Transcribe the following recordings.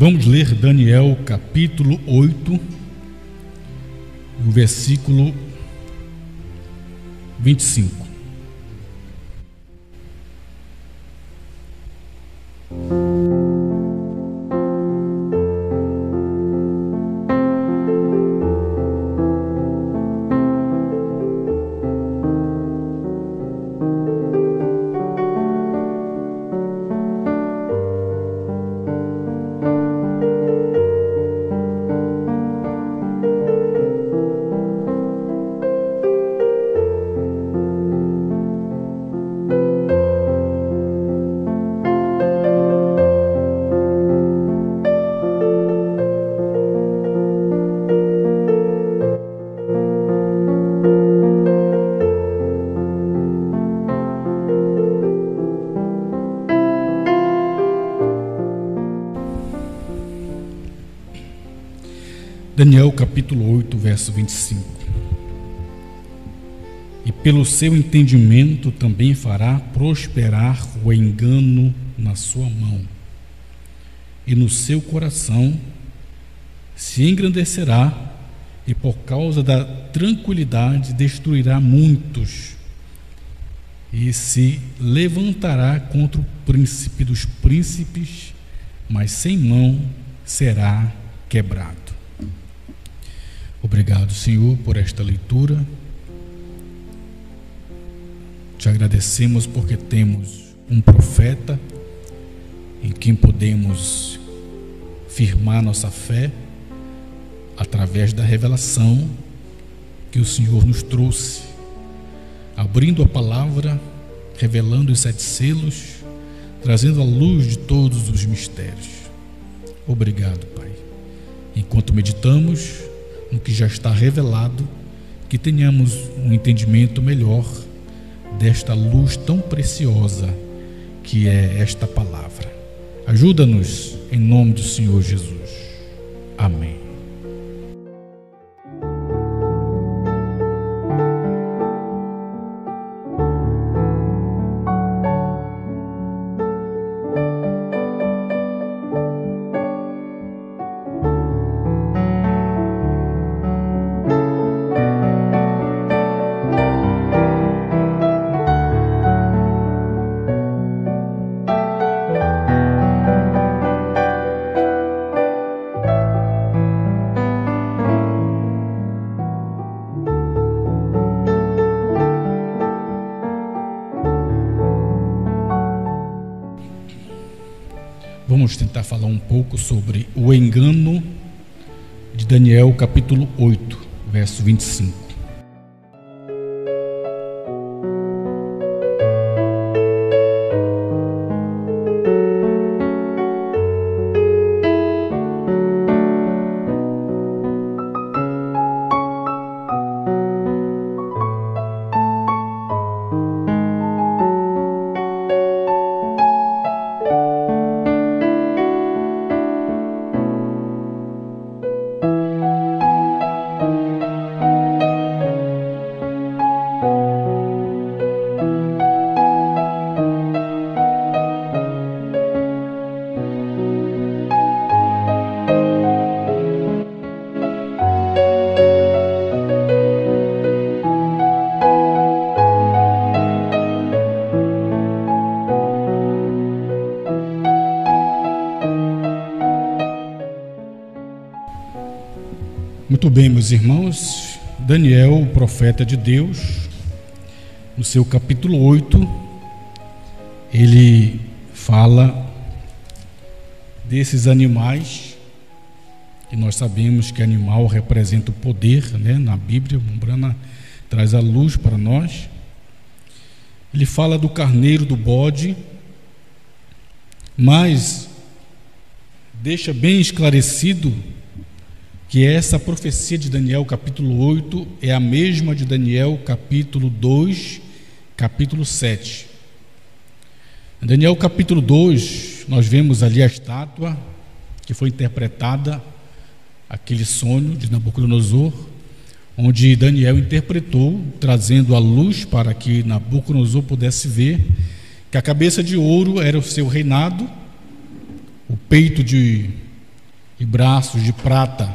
Vamos ler Daniel capítulo 8, o versículo 25. Daniel capítulo 8, verso 25. E pelo seu entendimento também fará prosperar o engano na sua mão, e no seu coração se engrandecerá, e por causa da tranquilidade destruirá muitos, e se levantará contra o príncipe dos príncipes, mas sem mão será quebrado. Obrigado, Senhor, por esta leitura. Te agradecemos porque temos um profeta em quem podemos firmar nossa fé através da revelação que o Senhor nos trouxe, abrindo a palavra, revelando os 7 selos, trazendo a luz de todos os mistérios. Obrigado, Pai. Enquanto meditamos no que já está revelado, que tenhamos um entendimento melhor desta luz tão preciosa que é esta palavra. Ajuda-nos em nome do Senhor Jesus. Amém. Vamos tentar falar um pouco sobre o engano de Daniel capítulo 8, verso 25. Muito bem, meus irmãos, Daniel, o profeta de Deus, no seu capítulo 8, ele fala desses animais, que nós sabemos que animal representa o poder, né? Na Bíblia, o Brana traz a luz para nós. Ele fala do carneiro, do bode, mas deixa bem esclarecido que essa profecia de Daniel capítulo 8 é a mesma de Daniel capítulo 2, capítulo 7. Em Daniel capítulo 2, nós vemos ali a estátua que foi interpretada, aquele sonho de Nabucodonosor, onde Daniel interpretou, trazendo a luz para que Nabucodonosor pudesse ver que a cabeça de ouro era o seu reinado, o peito de e braços de prata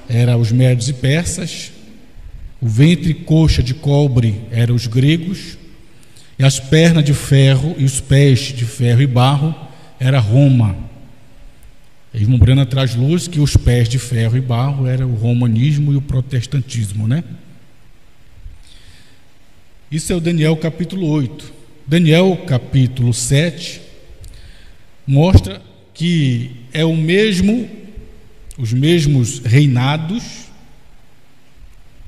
eram os médios e persas, o ventre e coxa de cobre eram os gregos, e as pernas de ferro e os pés de ferro e barro era Roma. E irmão Brana traz luz que os pés de ferro e barro era o romanismo e o protestantismo, né? Isso é o Daniel capítulo 8. Daniel capítulo 7 mostra que é os mesmos reinados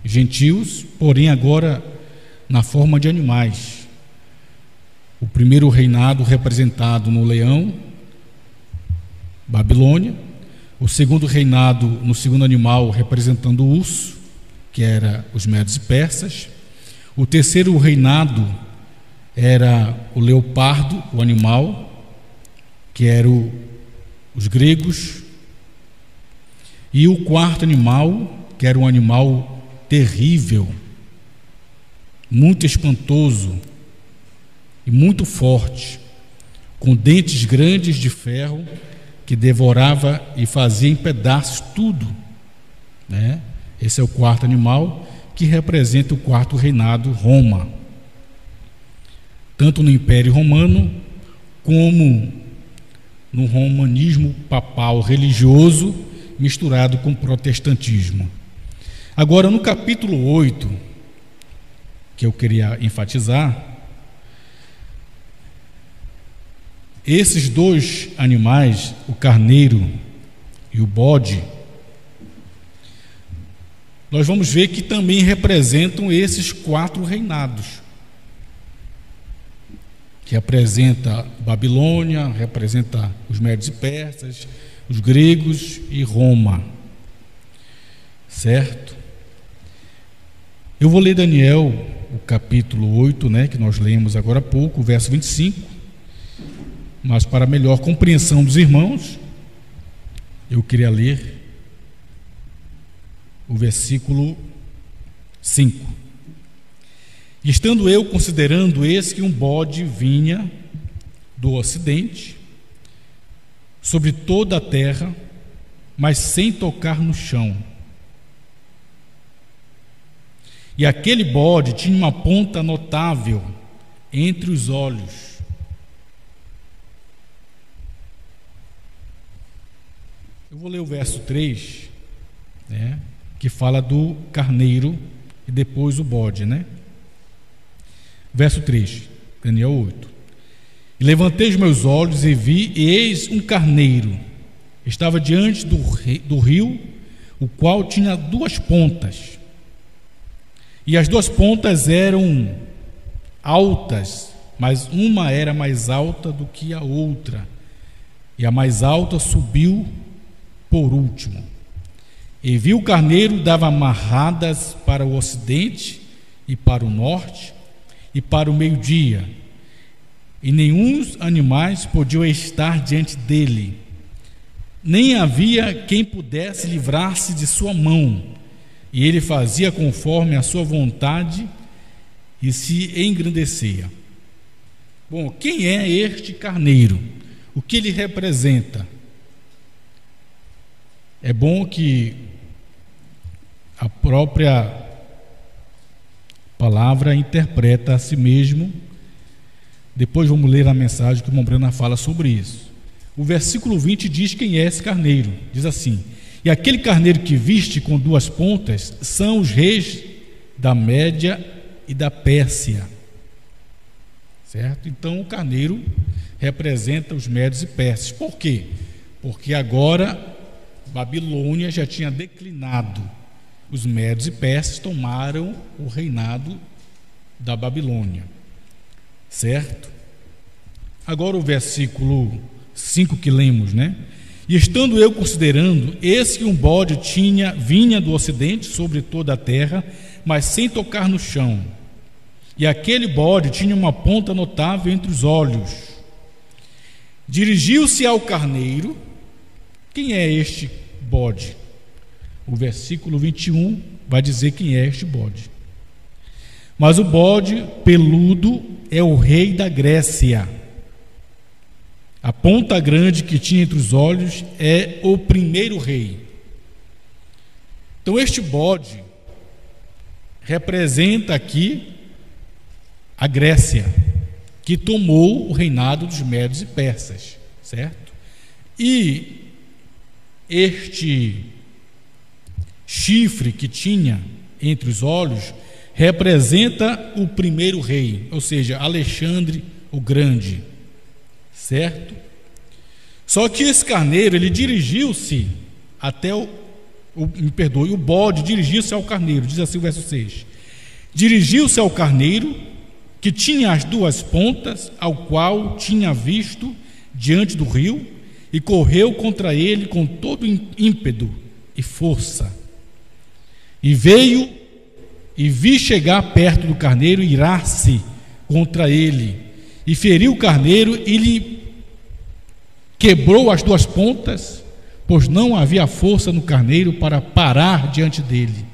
gentios, porém agora na forma de animais. O primeiro reinado representado no leão, Babilônia. O segundo reinado no segundo animal representando o urso, que era os médios e persas. O terceiro reinado era o leopardo, o animal, que eram os gregos. E o quarto animal, que era um animal terrível, muito espantoso e muito forte, com dentes grandes de ferro, que devorava e fazia em pedaços tudo, né? Esse é o quarto animal, que representa o quarto reinado, Roma, tanto no Império Romano como no romanismo papal religioso misturado com protestantismo. Agora, no capítulo 8, que eu queria enfatizar, esses dois animais, o carneiro e o bode, nós vamos ver que também representam esses quatro reinados, que representa Babilônia, representa os médios e persas, os gregos e Roma, certo? Eu vou ler Daniel, o capítulo 8, né, que nós lemos agora há pouco, o verso 25, mas para melhor compreensão dos irmãos, eu queria ler o versículo 5. Estando eu considerando, eis que um bode vinha do ocidente sobre toda a terra, mas sem tocar no chão. E aquele bode tinha uma ponta notável entre os olhos. Eu vou ler o verso 3, né, que fala do carneiro e depois o bode, né? Verso 3, Daniel 8. E levantei os meus olhos e vi, e eis um carneiro. Estava diante do rio, o qual tinha duas pontas. E as duas pontas eram altas, mas uma era mais alta do que a outra. E a mais alta subiu por último. E vi o carneiro dava amarradas para o ocidente e para o norte e para o meio-dia, e nenhum animais podiam estar diante dele, nem havia quem pudesse livrar-se de sua mão, e ele fazia conforme a sua vontade e se engrandecia. Bom, quem é este carneiro? O que ele representa? É bom que a própria palavra interpreta a si mesmo. Depois vamos ler a mensagem que o irmão Brana fala sobre isso. O versículo 20 diz quem é esse carneiro. Diz assim: e aquele carneiro que viste com duas pontas são os reis da Média e da Pérsia. Certo? Então o carneiro representa os médios e persas. Por quê? Porque agora Babilônia já tinha declinado. Os médios e persas tomaram o reinado da Babilônia. Certo? Agora o versículo 5 que lemos, né? E estando eu considerando, eis que um bode vinha do ocidente sobre toda a terra, mas sem tocar no chão. E aquele bode tinha uma ponta notável entre os olhos. Dirigiu-se ao carneiro. Quem é este bode? O versículo 21 vai dizer quem é este bode. Mas o bode peludo é o rei da Grécia. A ponta grande que tinha entre os olhos é o primeiro rei. Então este bode representa aqui a Grécia, que tomou o reinado dos Medos e Persas, certo? E este chifre que tinha entre os olhos representa o primeiro rei, ou seja, Alexandre o Grande, certo? Só que esse carneiro, ele dirigiu-se até o bode dirigiu-se ao carneiro, diz assim o verso 6. Dirigiu-se ao carneiro, que tinha as duas pontas, ao qual tinha visto diante do rio, e correu contra ele com todo ímpeto e força. E veio e vi chegar perto do carneiro e irar-se contra ele, e feriu o carneiro e lhe quebrou as duas pontas, pois não havia força no carneiro para parar diante dele,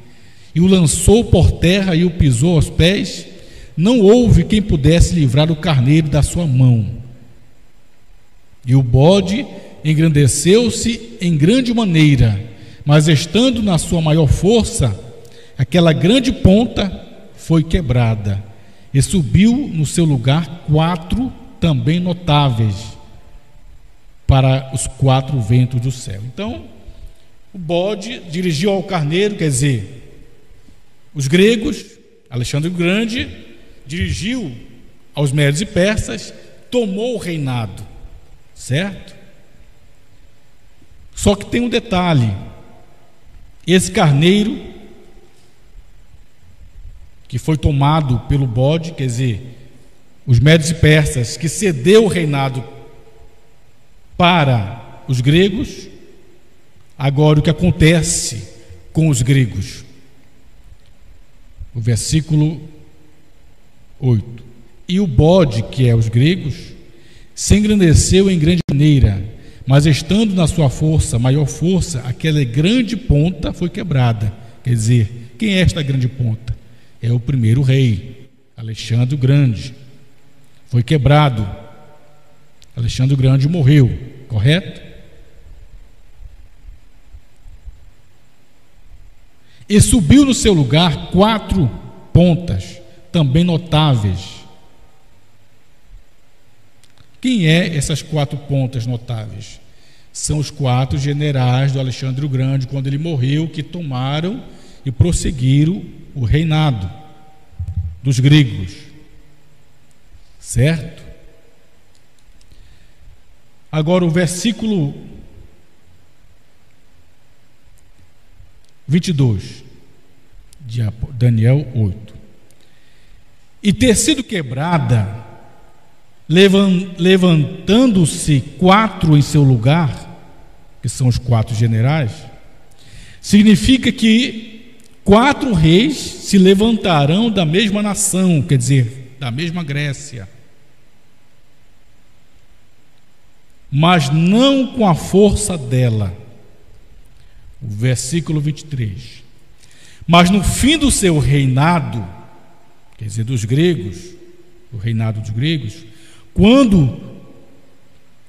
e o lançou por terra e o pisou aos pés. Não houve quem pudesse livrar o carneiro da sua mão. E o bode engrandeceu-se em grande maneira, mas estando na sua maior força, aquela grande ponta foi quebrada, e subiu no seu lugar 4 também notáveis para os 4 ventos do céu. Então, o bode dirigiu ao carneiro, quer dizer, os gregos, Alexandre o Grande, dirigiu aos Medos e Persas, tomou o reinado, certo? Só que tem um detalhe: esse carneiro que foi tomado pelo bode, quer dizer, os Medos e Persas, que cedeu o reinado para os gregos. Agora, o que acontece com os gregos? O versículo 8. E o bode, que é os gregos, se engrandeceu em grande maneira, mas estando na sua força, maior força, aquela grande ponta foi quebrada. Quer dizer, quem é esta grande ponta? É o primeiro rei, Alexandre o Grande. Foi quebrado. Alexandre o Grande morreu, correto? E subiu no seu lugar 4 pontas, também notáveis. Quem é essas 4 pontas notáveis? São os 4 generais do Alexandre o Grande, quando ele morreu, que tomaram e prosseguiram o reinado dos gregos, certo? Agora o versículo 22 de Daniel 8. E ter sido quebrada, levantando-se 4 em seu lugar, que são os 4 generais, significa que 4 reis se levantarão da mesma nação, quer dizer, da mesma Grécia, mas não com a força dela. O versículo 23. Mas no fim do seu reinado, quer dizer, dos gregos, o reinado dos gregos, quando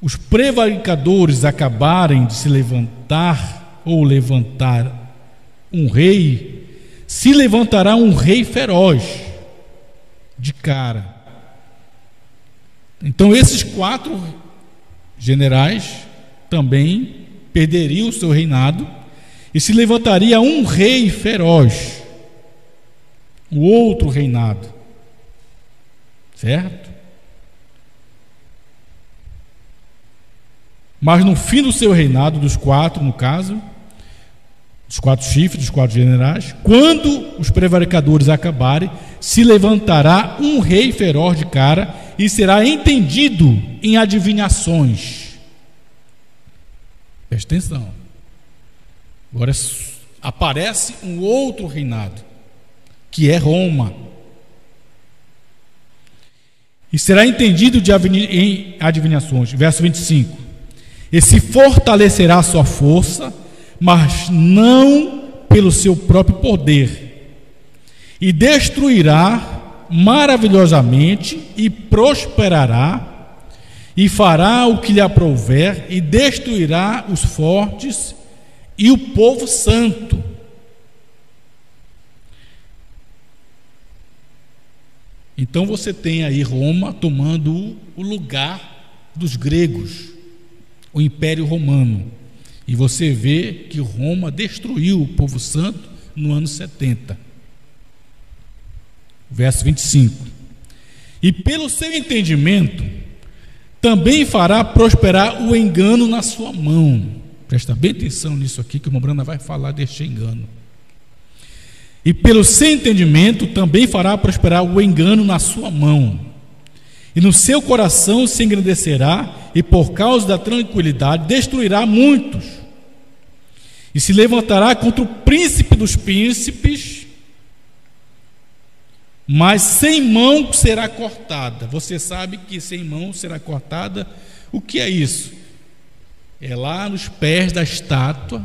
os prevaricadores acabarem de se levantar ou levantar um rei, se levantará um rei feroz de cara. Então esses 4 generais também perderiam o seu reinado e se levantaria um rei feroz, o outro reinado, certo? Mas no fim do seu reinado, dos 4, no caso, dos 4 chifres, dos 4 generais, quando os prevaricadores acabarem, se levantará um rei feroz de cara e será entendido em adivinhações. Presta atenção. Agora aparece um outro reinado, que é Roma, e será entendido em adivinhações. Verso 25. E se fortalecerá a sua força, mas não pelo seu próprio poder, e destruirá maravilhosamente e prosperará, e fará o que lhe aprouver, e destruirá os fortes e o povo santo. Então você tem aí Roma tomando o lugar dos gregos, o Império Romano. E você vê que Roma destruiu o povo santo no ano 70. Verso 25. E pelo seu entendimento, também fará prosperar o engano na sua mão. Presta bem atenção nisso aqui, que o irmão Brana vai falar deste engano. E pelo seu entendimento, também fará prosperar o engano na sua mão. E no seu coração se engrandecerá, e por causa da tranquilidade destruirá muitos. E se levantará contra o príncipe dos príncipes, mas sem mão será cortada. Você sabe que sem mão será cortada. O que é isso? É lá nos pés da estátua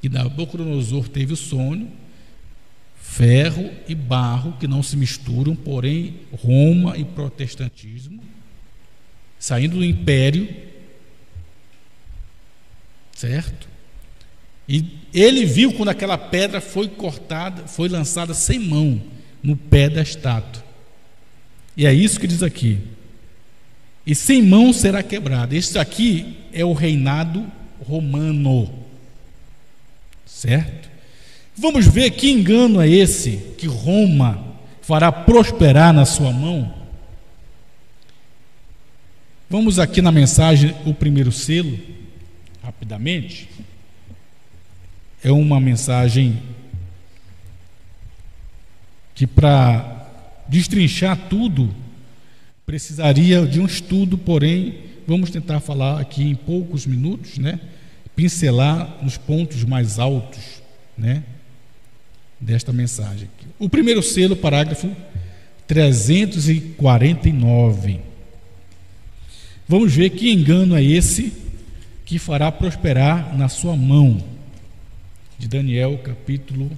que Nabucodonosor teve o sonho, ferro e barro que não se misturam, porém Roma e protestantismo, saindo do império, certo? E ele viu quando aquela pedra foi cortada, foi lançada sem mão no pé da estátua. E é isso que diz aqui. E sem mão será quebrada. Este aqui é o reinado romano, certo? Vamos ver que engano é esse que Roma fará prosperar na sua mão. Vamos aqui na mensagem, o primeiro selo, rapidamente. É uma mensagem que, para destrinchar tudo, precisaria de um estudo, porém, vamos tentar falar aqui em poucos minutos, né? Pincelar nos pontos mais altos, né, desta mensagem. O primeiro selo, parágrafo 349. Vamos ver que engano é esse que fará prosperar na sua mão. De Daniel, capítulo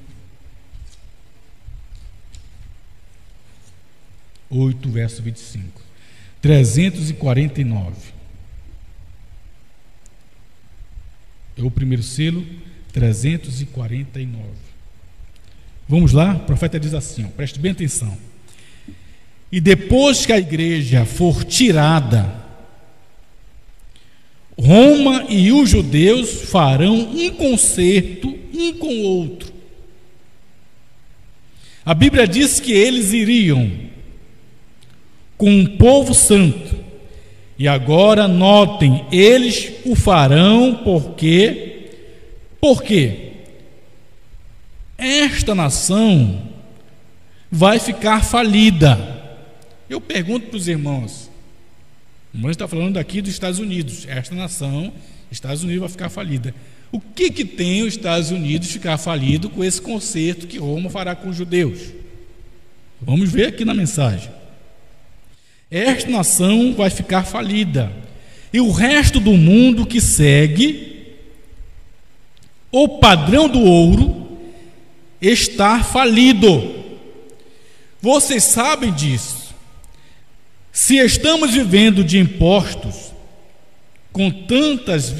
8, verso 25. 349. É o primeiro selo, 349. Vamos lá? O profeta diz assim, ó, preste bem atenção. E depois que a igreja for tirada, Roma e os judeus farão um concerto um com o outro. A Bíblia diz que eles iriam com um povo santo. E agora notem, eles o farão porque esta nação vai ficar falida. Eu pergunto para os irmãos, o irmão está falando aqui dos Estados Unidos, esta nação, Estados Unidos vai ficar falida. O que tem os Estados Unidos ficar falido com esse concerto que Roma fará com os judeus? Vamos ver aqui na mensagem. Esta nação vai ficar falida, e o resto do mundo que segue o padrão do ouro está falido. Vocês sabem disso. Se estamos vivendo de impostos, com tantas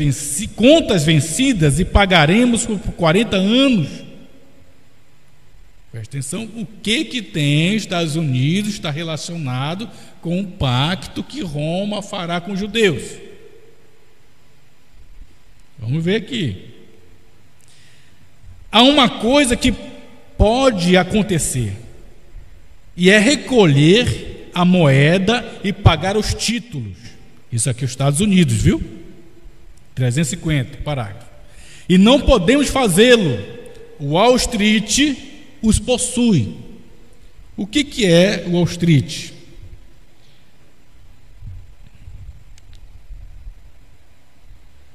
contas vencidas, e pagaremos por 40 anos. Presta atenção, o que tem os Estados Unidos está relacionado com o pacto que Roma fará com os judeus. Vamos ver aqui. Há uma coisa que pode acontecer, e é recolher a moeda e pagar os títulos. Isso aqui é os Estados Unidos, viu? 350, parágrafo. E não podemos fazê-lo. O Wall Street os possui. O que é o Wall Street?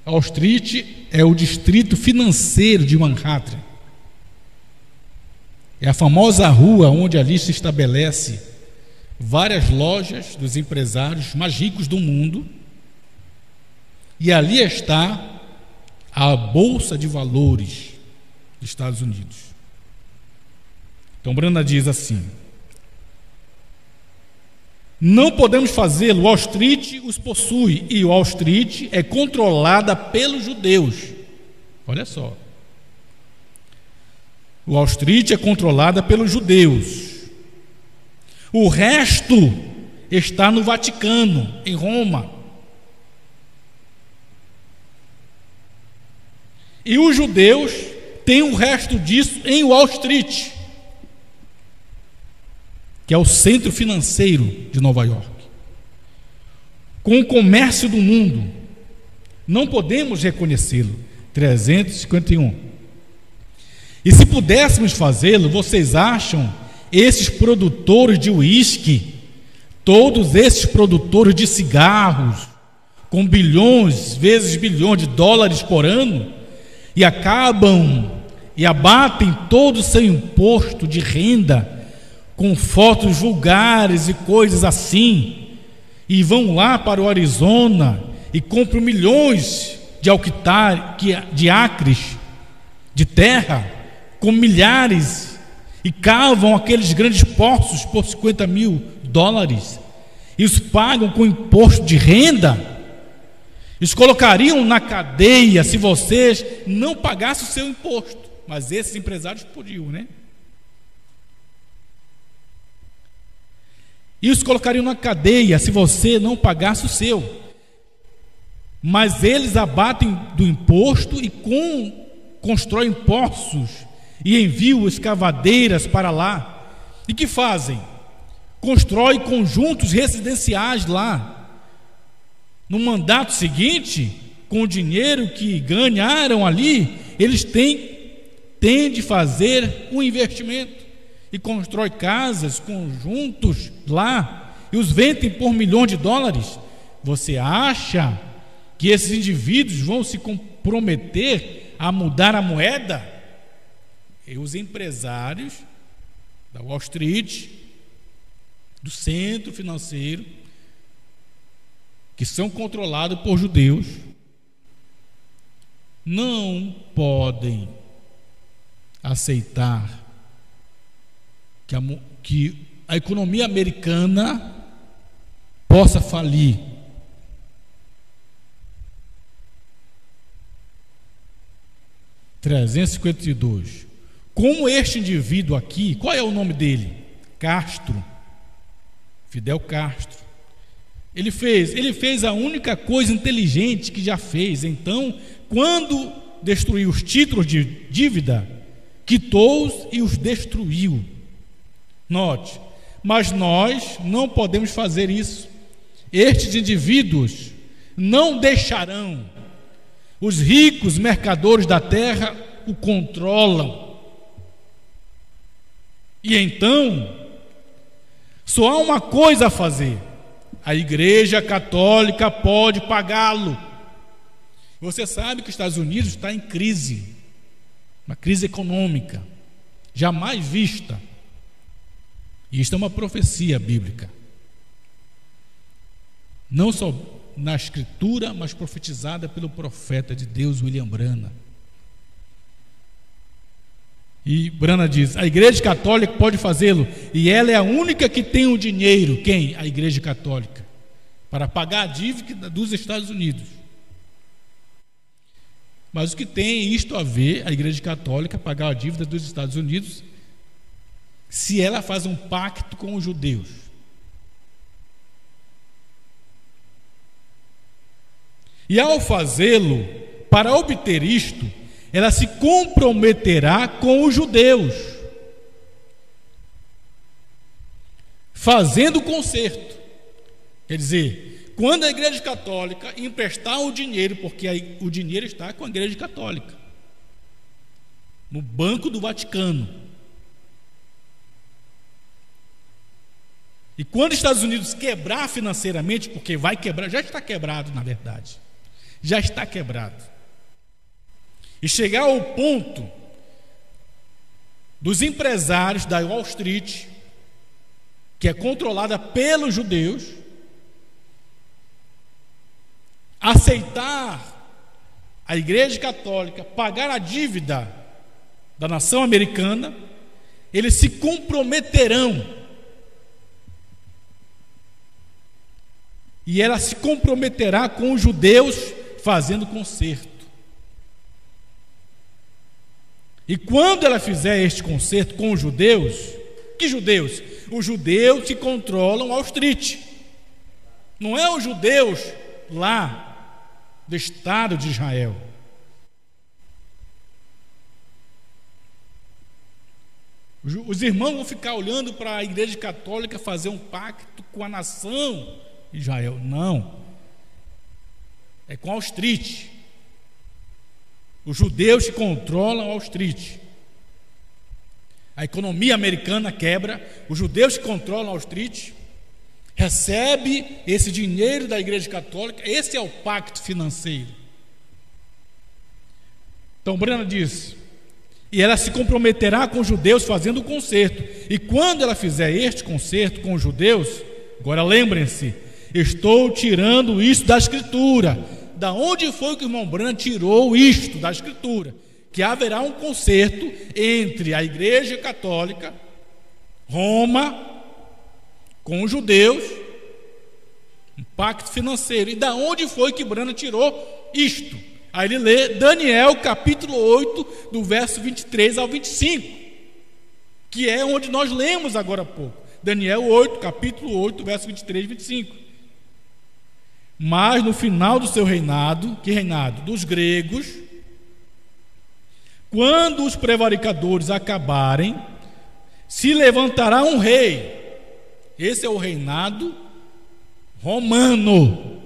Wall Street é o distrito financeiro de Manhattan. É a famosa rua onde ali se estabelece várias lojas dos empresários mais ricos do mundo, e ali está a Bolsa de Valores dos Estados Unidos. Então Brana diz assim: Não podemos fazê-lo. Wall Street os possui, e Wall Street é controlada pelos judeus. Olha só. Wall Street é controlada pelos judeus. O resto está no Vaticano, em Roma. E os judeus têm o resto disso em Wall Street, que é o centro financeiro de Nova York, com o comércio do mundo. Não podemos reconhecê-lo. 351. E se pudéssemos fazê-lo, vocês acham esses produtores de uísque, todos esses produtores de cigarros, com bilhões, vezes bilhões de dólares por ano, e acabam e abatem todo o seu imposto de renda com fotos vulgares e coisas assim, e vão lá para o Arizona e compram milhões de acres de terra com milhares e cavam aqueles grandes poços por $50 mil, e os pagam com imposto de renda? Eles colocariam na cadeia se vocês não pagassem o seu imposto. Mas esses empresários podiam, né? E os colocariam na cadeia se você não pagasse o seu. Mas eles abatem do imposto e constroem poços e enviam escavadeiras para lá. E que fazem? Constroem conjuntos residenciais lá. No mandato seguinte, com o dinheiro que ganharam ali, eles têm de fazer um investimento e constrói casas, conjuntos lá e os vendem por milhões de dólares. Você acha que esses indivíduos vão se comprometer a mudar a moeda? E os empresários da Wall Street, do centro financeiro, que são controlados por judeus, não podem aceitar que a economia americana possa falir. (352) Como este indivíduo aqui, qual é o nome dele? Castro, Fidel Castro. Ele fez a única coisa inteligente que já fez. Então, quando destruiu os títulos de dívida, quitou-os e os destruiu. Note, mas nós não podemos fazer isso. Estes indivíduos não deixarão. Os ricos mercadores da terra o controlam. E então, só há uma coisa a fazer: a Igreja Católica pode pagá-lo. Você sabe que os Estados Unidos está em crise, uma crise econômica jamais vista. E isto é uma profecia bíblica, não só na Escritura, mas profetizada pelo profeta de Deus, William Branham. E Branham diz: a Igreja Católica pode fazê-lo, e ela é a única que tem o dinheiro. Quem? A Igreja Católica, para pagar a dívida dos Estados Unidos. Mas o que tem isto a ver, a Igreja Católica pagar a dívida dos Estados Unidos, se ela faz um pacto com os judeus? E ao fazê-lo, para obter isto, ela se comprometerá com os judeus, fazendo conserto. Quer dizer, quando a Igreja Católica emprestar o dinheiro, porque o dinheiro está com a Igreja Católica, no Banco do Vaticano. E quando os Estados Unidos quebrar financeiramente, porque vai quebrar, já está quebrado na verdade, já está quebrado, e chegar ao ponto dos empresários da Wall Street, que é controlada pelos judeus, aceitar a Igreja Católica pagar a dívida da nação americana, eles se comprometerão e ela se comprometerá com os judeus fazendo concerto. E quando ela fizer este concerto com os judeus, que judeus? Os judeus que controlam Wall Street. Não é os judeus lá do Estado de Israel. Os irmãos vão ficar olhando para a Igreja Católica fazer um pacto com a nação Israel. Não. É com Wall Street. Os judeus que controlam Wall Street. A economia americana quebra. Os judeus que controlam Wall Street recebem esse dinheiro da Igreja Católica. Esse é o pacto financeiro. Então, Brana diz: e ela se comprometerá com os judeus fazendo o concerto. E quando ela fizer este concerto com os judeus, agora lembrem-se, estou tirando isso da Escritura. Da onde foi que o irmão Branham tirou isto da Escritura? Que haverá um concerto entre a Igreja Católica, Roma, com os judeus, um pacto financeiro. E da onde foi que Branham tirou isto? Aí ele lê Daniel capítulo 8, do verso 23 ao 25, que é onde nós lemos agora há pouco. Daniel 8, capítulo 8, verso 23 e 25. Mas no final do seu reinado, que reinado? Dos gregos, quando os prevaricadores acabarem, se levantará um rei. Esse é o reinado romano,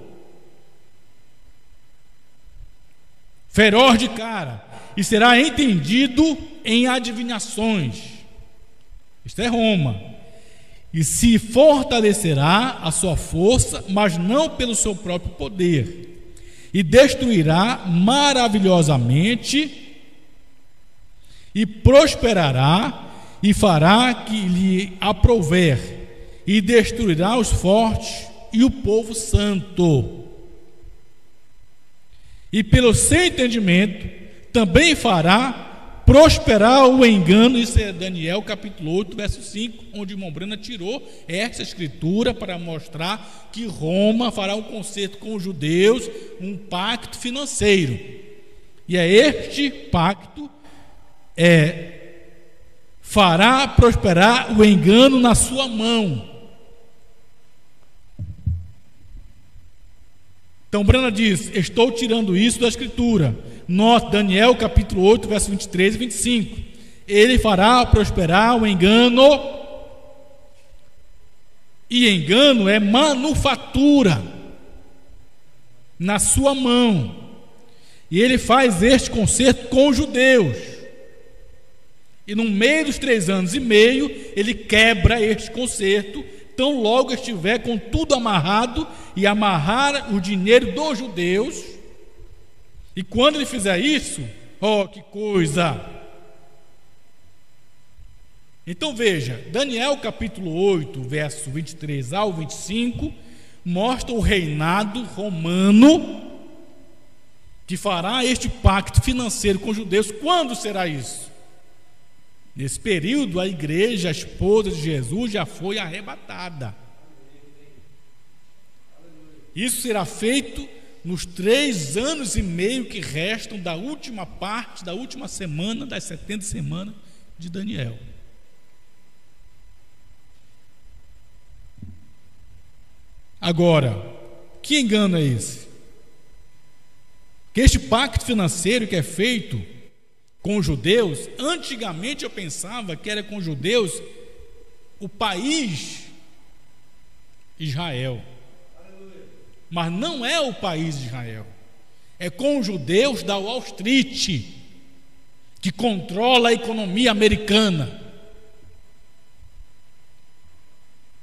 feroz de cara, e será entendido em adivinhações. Isto é Roma. E se fortalecerá a sua força, mas não pelo seu próprio poder, e destruirá maravilhosamente, e prosperará, e fará que lhe aprouver, e destruirá os fortes e o povo santo. E pelo seu entendimento também fará prosperar o engano. Isso é Daniel capítulo 8, verso 5, onde o irmão Branham tirou essa escritura para mostrar que Roma fará um concerto com os judeus, um pacto financeiro. E é este pacto fará prosperar o engano na sua mão. Então Branham diz: estou tirando isso da Escritura. Note Daniel capítulo 8, verso 23 e 25. Ele fará prosperar o engano. E engano é manufatura na sua mão. E ele faz este concerto com os judeus. E no meio dos 3 anos e meio, ele quebra este concerto, tão logo estiver com tudo amarrado, e amarrar o dinheiro dos judeus. E quando ele fizer isso, que coisa! Então veja, Daniel capítulo 8, verso 23 ao 25, mostra o reinado romano que fará este pacto financeiro com os judeus. Quando será isso? Nesse período, a igreja, a esposa de Jesus, já foi arrebatada. Isso será feito nos 3 anos e meio que restam da última parte, da última semana, das 70 semanas de Daniel. Agora, que engano é esse? Que este pacto financeiro que é feito com os judeus, antigamente eu pensava que era com os judeus o país Israel. Mas não é o país de Israel. É com os judeus da Wall Street, que controla a economia americana.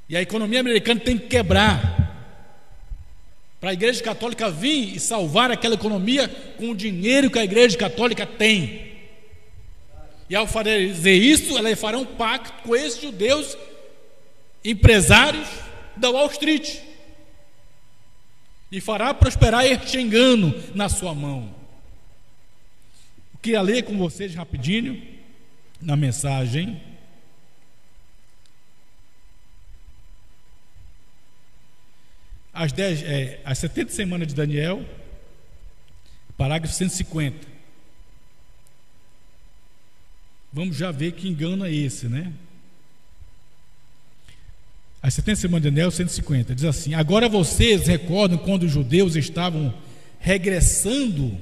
E a economia americana tem que quebrar, para a Igreja Católica vir e salvar aquela economia com o dinheiro que a Igreja Católica tem. E ao fazer isso, ela fará um pacto com esses judeus empresários da Wall Street, e fará prosperar este engano na sua mão. Eu queria ler com vocês rapidinho na mensagem. as 70 semanas de Daniel, parágrafo 150. Vamos já ver que engano é esse, né? As 70 semanas de Daniel, 150, diz assim: agora vocês recordam quando os judeus estavam regressando,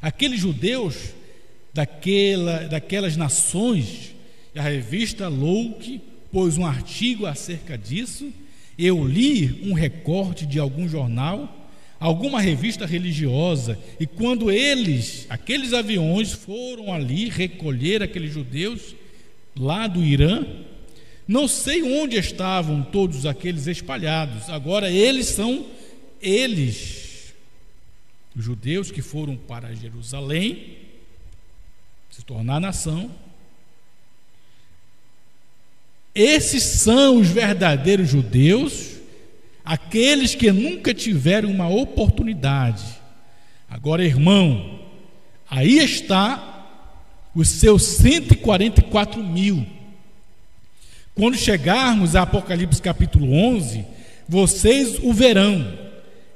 aqueles judeus daquelas nações. A revista Louque pôs um artigo acerca disso. Eu li um recorte de algum jornal, alguma revista religiosa, e quando aqueles aviões foram ali recolher aqueles judeus lá do Irã, não sei onde estavam todos aqueles espalhados. Agora os judeus que foram para Jerusalém, se tornar nação, esses são os verdadeiros judeus, aqueles que nunca tiveram uma oportunidade. Agora, irmão, aí está os seus 144 mil. Quando chegarmos a Apocalipse capítulo 11, vocês o verão.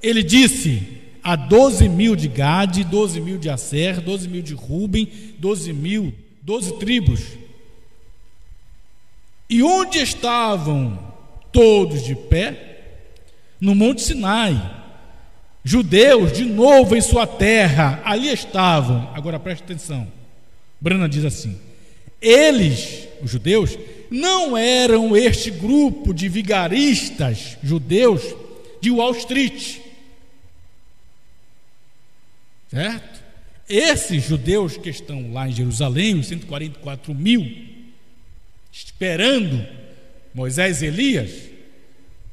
Ele disse: há 12 mil de Gade, 12 mil de Asser, 12 mil de Ruben, 12 tribos. E onde estavam todos de pé? No Monte Sinai. Judeus, de novo em sua terra, ali estavam. Agora preste atenção. Brana diz assim: eles, os judeus, não eram este grupo de vigaristas judeus de Wall Street, certo? Esses judeus que estão lá em Jerusalém, os 144 mil, esperando Moisés e Elias,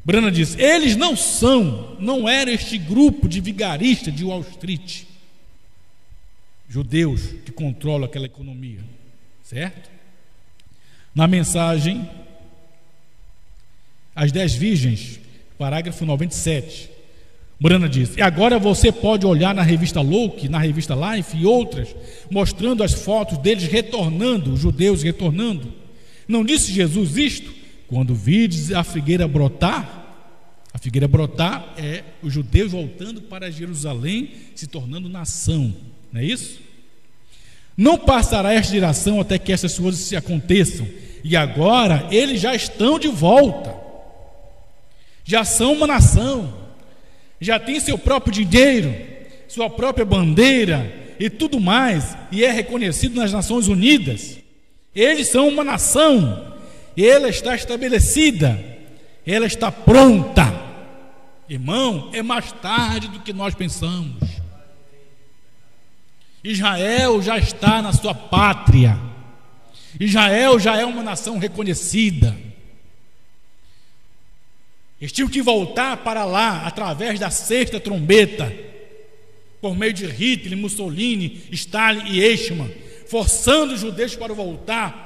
Brana diz: eles não eram este grupo de vigaristas de Wall Street, judeus que controlam aquela economia, certo? Na mensagem As 10 Virgens, parágrafo 97, Brana diz: e agora você pode olhar na revista Louque, na revista Life e outras, mostrando as fotos deles retornando, os judeus retornando. Não disse Jesus isto? Quando vides a figueira brotar é os judeus voltando para Jerusalém, se tornando nação, não é isso? Não passará esta geração até que essas coisas se aconteçam, e agora eles já estão de volta, já são uma nação, já tem seu próprio dinheiro, sua própria bandeira e tudo mais, e é reconhecido nas Nações Unidas. Eles são uma nação, ela está estabelecida, ela está pronta. Irmão, é mais tarde do que nós pensamos. Israel já está na sua pátria, Israel já é uma nação reconhecida. Eles tinham que voltar para lá através da sexta trombeta, por meio de Hitler, Mussolini, Stalin e Eichmann, forçando os judeus para voltar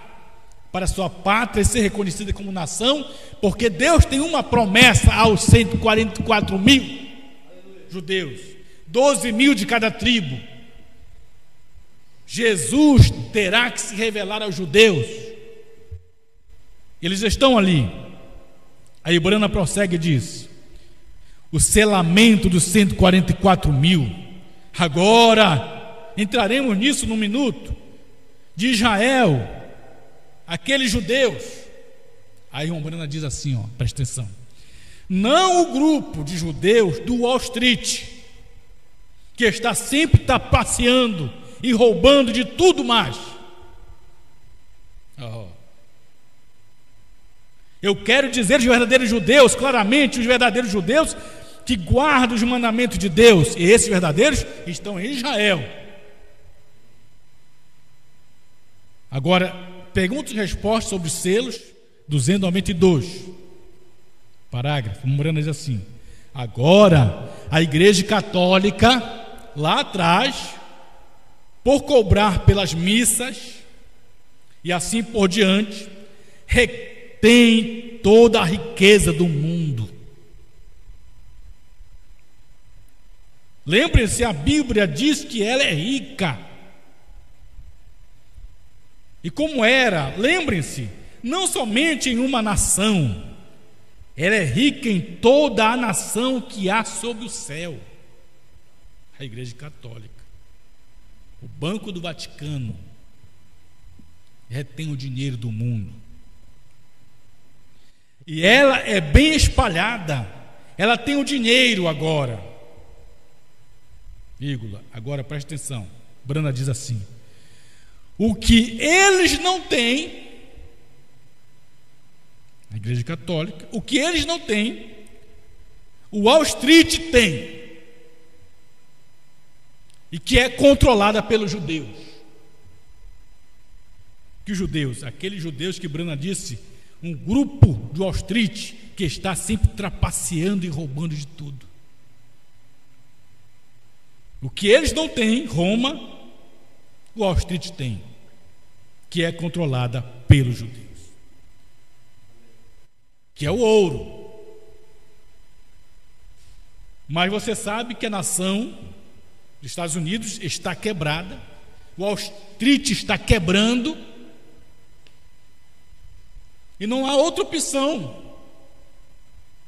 para sua pátria e ser reconhecida como nação, porque Deus tem uma promessa aos 144 mil judeus, 12 mil de cada tribo. Jesus terá que se revelar aos judeus. Eles estão ali. Aí Brana prossegue e diz: o selamento dos 144 mil. Agora entraremos nisso num minuto. De Israel, aqueles judeus. Aí irmão Brana diz assim, ó, presta atenção: não o grupo de judeus do Wall Street, que está sempre passeando e roubando de tudo mais. Eu quero dizer os verdadeiros judeus, claramente os verdadeiros judeus que guardam os mandamentos de Deus, e esses verdadeiros estão em Israel. Agora, perguntas e respostas sobre os selos, 292, parágrafo. Morana diz assim: agora a Igreja Católica, lá atrás, por cobrar pelas missas e assim por diante, retém toda a riqueza do mundo. Lembre-se, a Bíblia diz que ela é rica. E como era, lembrem-se, não somente em uma nação, ela é rica em toda a nação que há sob o céu. A Igreja Católica, o Banco do Vaticano, retém o dinheiro do mundo. E ela é bem espalhada. Ela tem o dinheiro agora. Vírgula, agora presta atenção. Brana diz assim: o que eles não têm, a Igreja Católica, o que eles não têm, o Wall Street tem. E que é controlada pelos judeus. Que judeus? Aqueles judeus que Brana disse, um grupo do Wall Street que está sempre trapaceando e roubando de tudo. O que eles não têm, Roma, o Wall Street tem, que é controlada pelos judeus, que é o ouro. Mas você sabe que a nação dos Estados Unidos está quebrada, o Wall Street está quebrando, e não há outra opção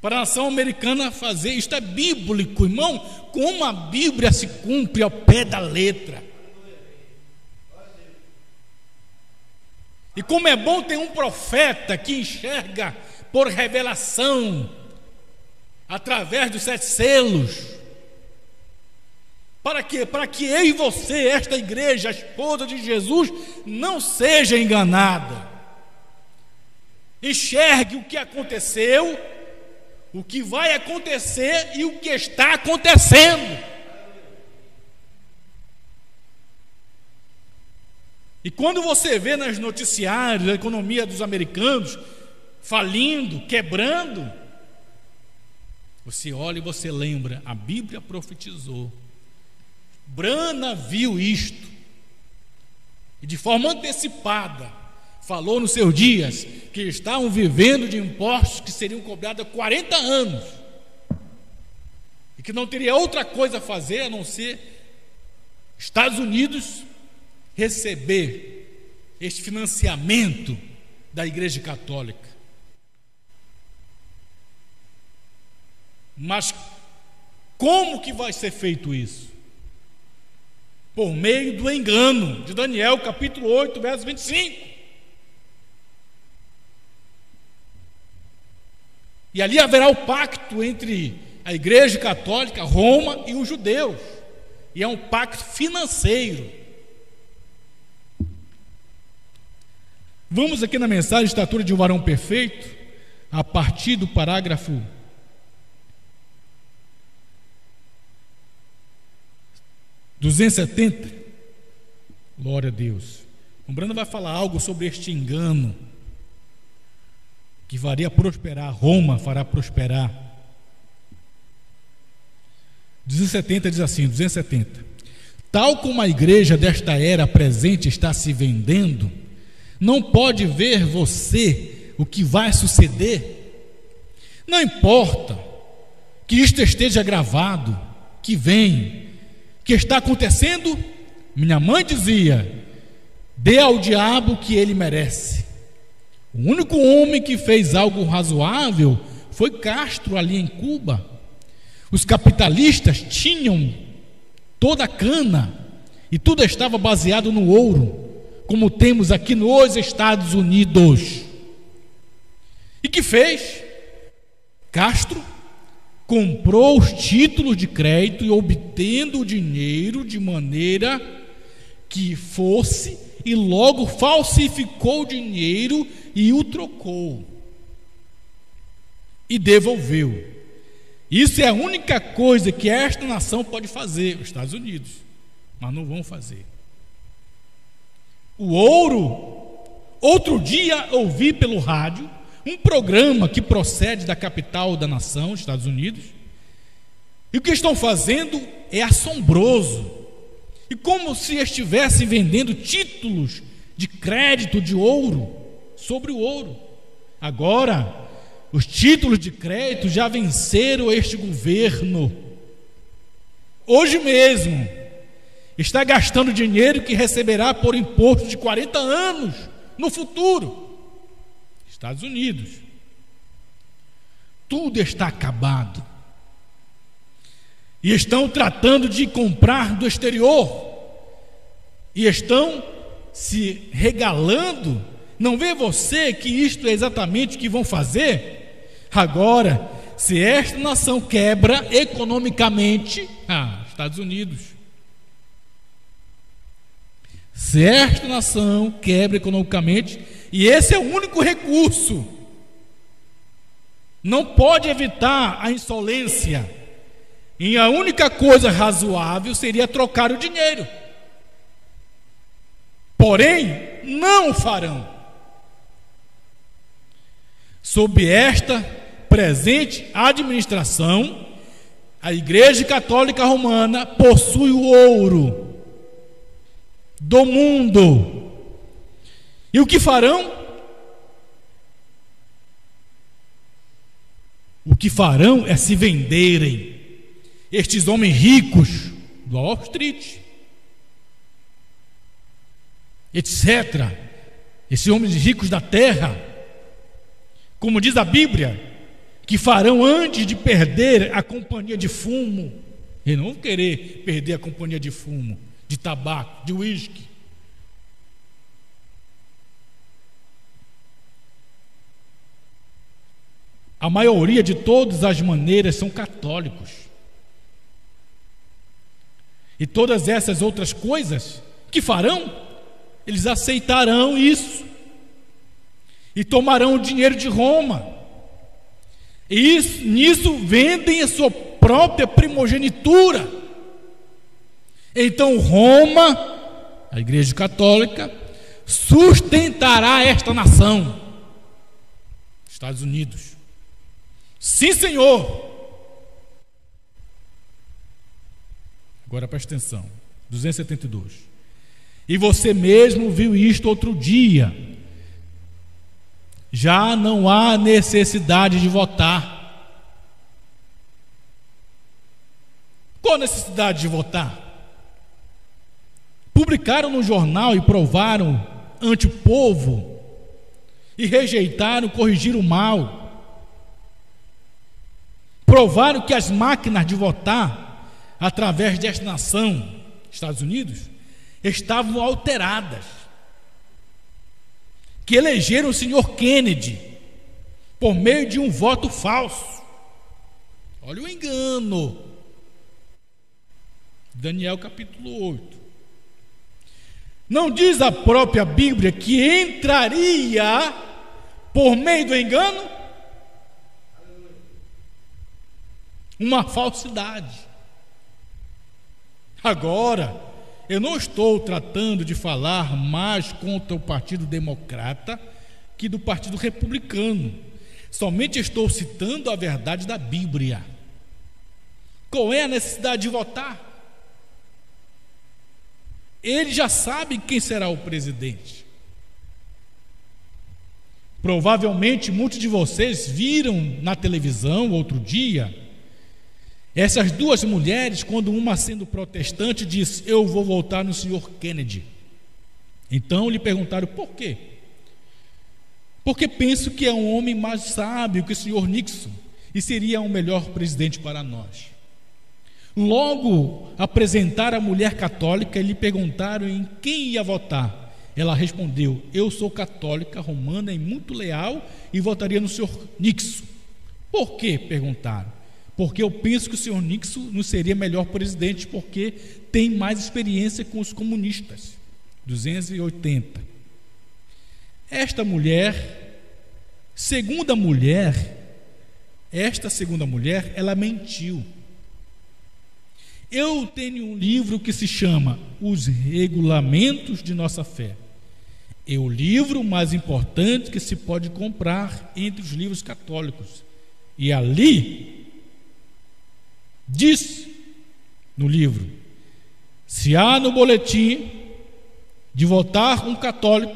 para a nação americana fazer. Isto é bíblico, irmão. Como a Bíblia se cumpre ao pé da letra. E como é bom ter um profeta que enxerga por revelação, através dos 7 selos. Para quê? Para que eu e você, esta igreja, a esposa de Jesus, não seja enganada. Enxergue o que aconteceu, o que vai acontecer e o que está acontecendo. E quando você vê nos noticiários a economia dos americanos falindo, quebrando, você olha e você lembra, a Bíblia profetizou. Brana viu isto e de forma antecipada falou nos seus dias que estavam vivendo de impostos que seriam cobrados há 40 anos e que não teria outra coisa a fazer a não ser Estados Unidos receber este financiamento da Igreja Católica. Mas como que vai ser feito isso? Por meio do engano de Daniel, capítulo 8, verso 25. E ali haverá o pacto entre a Igreja Católica, Roma e os judeus. E é um pacto financeiro. Vamos aqui na mensagem Estatura de um Varão Perfeito, a partir do parágrafo 270. Glória a Deus. O Brando vai falar algo sobre este engano que faria prosperar, Roma fará prosperar. 270 diz assim, 270: tal como a igreja desta era presente está se vendendo, não pode ver você o que vai suceder. Não importa que isto esteja gravado, que vem, que está acontecendo. Minha mãe dizia: dê ao diabo o que ele merece. O único homem que fez algo razoável foi Castro, ali em Cuba. Os capitalistas tinham toda a cana e tudo estava baseado no ouro, como temos aqui nos Estados Unidos. E que fez? Castro comprou os títulos de crédito e obtendo o dinheiro de maneira que fosse, e logo falsificou o dinheiro e o trocou e devolveu. Isso é a única coisa que esta nação pode fazer, os Estados Unidos, mas não vão fazer. O ouro, outro dia ouvi pelo rádio um programa que procede da capital da nação, Estados Unidos, e o que estão fazendo é assombroso. E como se estivessem vendendo títulos de crédito de ouro sobre o ouro. Agora, os títulos de crédito já venceram este governo. Hoje mesmo, está gastando dinheiro que receberá por imposto de 40 anos no futuro. Estados Unidos. tudo está acabado. E estão tratando de comprar do exterior. E estão se regalando. Não vê você que isto é exatamente o que vão fazer? Agora, se esta nação quebra economicamente, Estados Unidos. Se esta nação quebra economicamente, e esse é o único recurso, não pode evitar a insolência, e a única coisa razoável seria trocar o dinheiro. Porém, não o farão. Sob esta presente administração, a Igreja Católica Romana possui o ouro do mundo. E o que farão? O que farão é se venderem. Estes homens ricos do Wall Street, etc. Esses homens ricos da terra, como diz a Bíblia, que farão antes de perder a companhia de fumo. Eles não vão querer perder a companhia de fumo, de tabaco, de uísque. A maioria de todas as maneiras são católicos. E todas essas outras coisas que farão, eles aceitarão isso e tomarão o dinheiro de Roma. E nisso vendem a sua própria primogenitura. Então Roma, a Igreja Católica, sustentará esta nação, Estados Unidos. Sim, Senhor. Agora presta atenção, 272. E você mesmo viu isto outro dia. Já não há necessidade de votar. Qual a necessidade de votar? Publicaram no jornal e provaram ante o povo e rejeitaram corrigir o mal. Provaram que as máquinas de votar através desta nação, Estados Unidos, estavam alteradas, que elegeram o senhor Kennedy por meio de um voto falso. Olha o engano. Daniel capítulo 8. Não diz a própria Bíblia que entraria por meio do engano? Uma falsidade. Agora, eu não estou tratando de falar mais contra o Partido Democrata que do Partido Republicano. Somente estou citando a verdade da Bíblia. Qual é a necessidade de votar? Ele já sabe quem será o presidente. Provavelmente muitos de vocês viram na televisão outro dia essas duas mulheres, quando uma sendo protestante disse: eu vou votar no senhor Kennedy. Então lhe perguntaram por quê? Porque penso que é um homem mais sábio que o senhor Nixon e seria um melhor presidente para nós. Logo apresentaram a mulher católica e lhe perguntaram em quem ia votar. Ela respondeu: eu sou católica romana e muito leal e votaria no senhor Nixon. Por quê? Perguntaram. Porque eu penso que o senhor Nixon não seria melhor presidente, porque tem mais experiência com os comunistas. 280. Esta segunda mulher, ela mentiu. Eu tenho um livro que se chama Os Regulamentos de Nossa Fé. É o livro mais importante que se pode comprar entre os livros católicos. E ali diz no livro: se há no boletim de votar um católico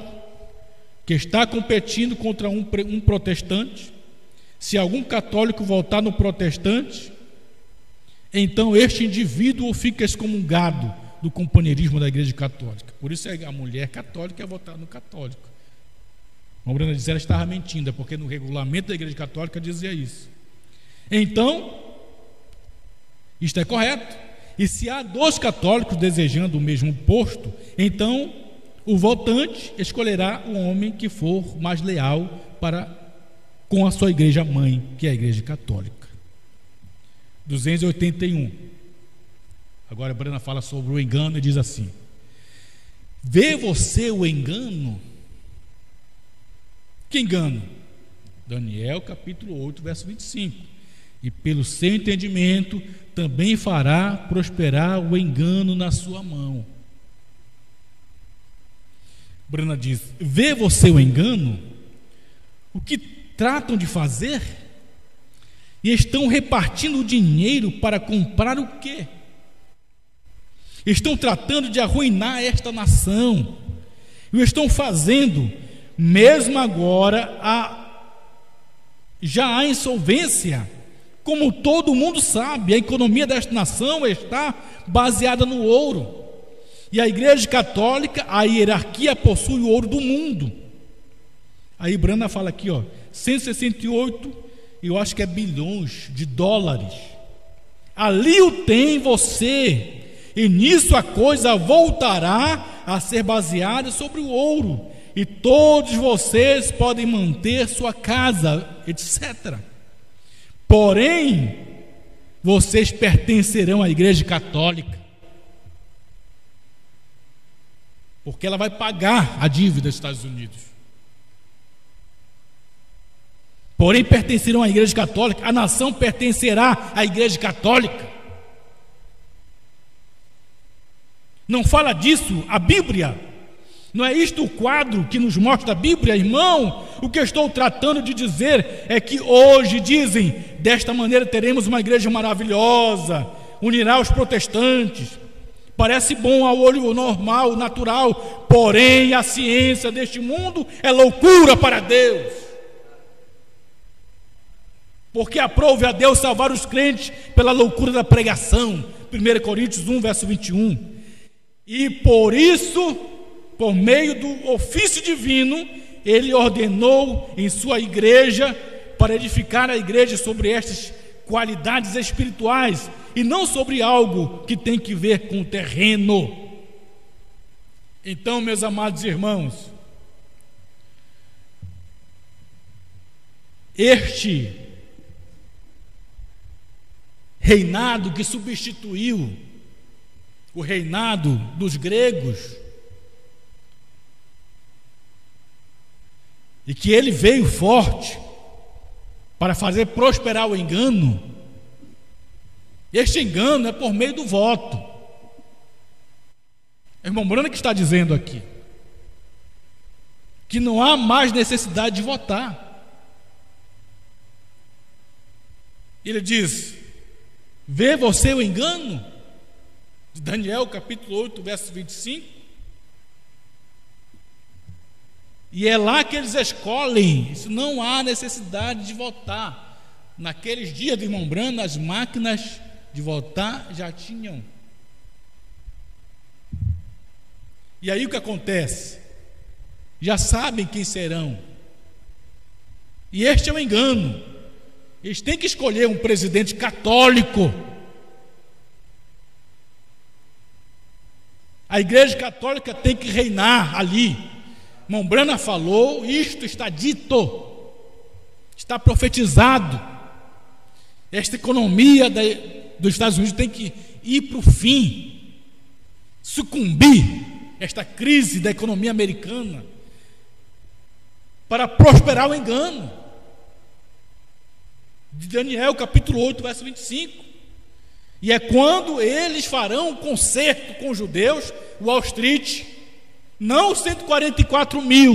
que está competindo contra um protestante, se algum católico votar no protestante, então este indivíduo fica excomungado do companheirismo da Igreja Católica. Por isso a mulher católica ia votar no católico. A Bruna disse, ela estava mentindo, porque no regulamento da Igreja Católica dizia isso. Então, isto é correto. E se há 2 católicos desejando o mesmo posto, então o votante escolherá o homem que for mais leal com a sua igreja mãe, que é a Igreja Católica. 281. Agora a Brana fala sobre o engano e diz assim: vê você o engano? Que engano? Daniel capítulo 8, verso 25. E pelo seu entendimento também fará prosperar o engano na sua mão. Brana diz: vê você o engano? O que tratam de fazer? E estão repartindo o dinheiro para comprar o quê? Estão tratando de arruinar esta nação. E o estão fazendo, mesmo agora já há insolvência. Como todo mundo sabe, a economia desta nação está baseada no ouro. E a Igreja Católica, a hierarquia, possui o ouro do mundo. Aí Brana fala aqui, 168, eu acho que é bilhões de dólares. Ali o tem você, e nisso a coisa voltará a ser baseada sobre o ouro, e todos vocês podem manter sua casa, etc. Porém, vocês pertencerão à Igreja Católica, porque ela vai pagar a dívida dos Estados Unidos. Porém, pertencerão à Igreja Católica, a nação pertencerá à Igreja Católica. Não fala disso a Bíblia? Não é isto o quadro que nos mostra a Bíblia, irmão? O que eu estou tratando de dizer é que hoje dizem: desta maneira teremos uma igreja maravilhosa, unirá os protestantes. Parece bom ao olho normal, natural, porém a ciência deste mundo é loucura para Deus. Porque aprove a Deus salvar os crentes pela loucura da pregação. 1 Coríntios 1, verso 21. E por isso, por meio do ofício divino, ele ordenou em sua igreja para edificar a igreja sobre estas qualidades espirituais e não sobre algo que tem que ver com o terreno. Então, meus amados irmãos, este reinado que substituiu o reinado dos gregos, e que ele veio forte para fazer prosperar o engano, este engano é por meio do voto. A irmã Brana que está dizendo aqui que não há mais necessidade de votar. Ele diz: vê você o engano? De Daniel capítulo 8, verso 25. E é lá que eles escolhem. Isso, não há necessidade de votar. Naqueles dias do irmão Brana, as máquinas de votar já tinham. E aí o que acontece? Já sabem quem serão. E este é o engano. Eles têm que escolher um presidente católico. A Igreja Católica tem que reinar ali. Irmão Brana falou, isto está dito, está profetizado. Esta economia dos Estados Unidos tem que ir para o fim, sucumbir esta crise da economia americana para prosperar o engano. De Daniel capítulo 8, verso 25. E é quando eles farão um concerto com os judeus, Wall Street, não 144 mil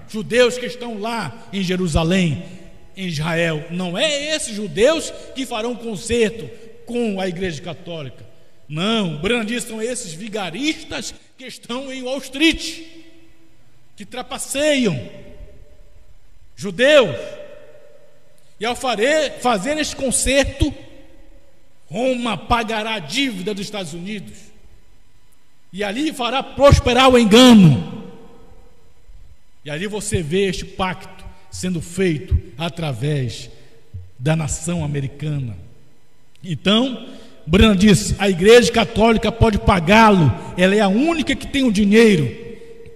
judeus que estão lá em Jerusalém, em Israel. Não é esses judeus que farão concerto com a Igreja Católica. Não, Brana diz, são esses vigaristas que estão em Wall Street, que trapaceiam judeus. E ao fazer esse concerto, Roma pagará a dívida dos Estados Unidos, e ali fará prosperar o engano. E ali você vê este pacto sendo feito através da nação americana. Então, Brana diz: a Igreja Católica pode pagá-lo, ela é a única que tem o dinheiro,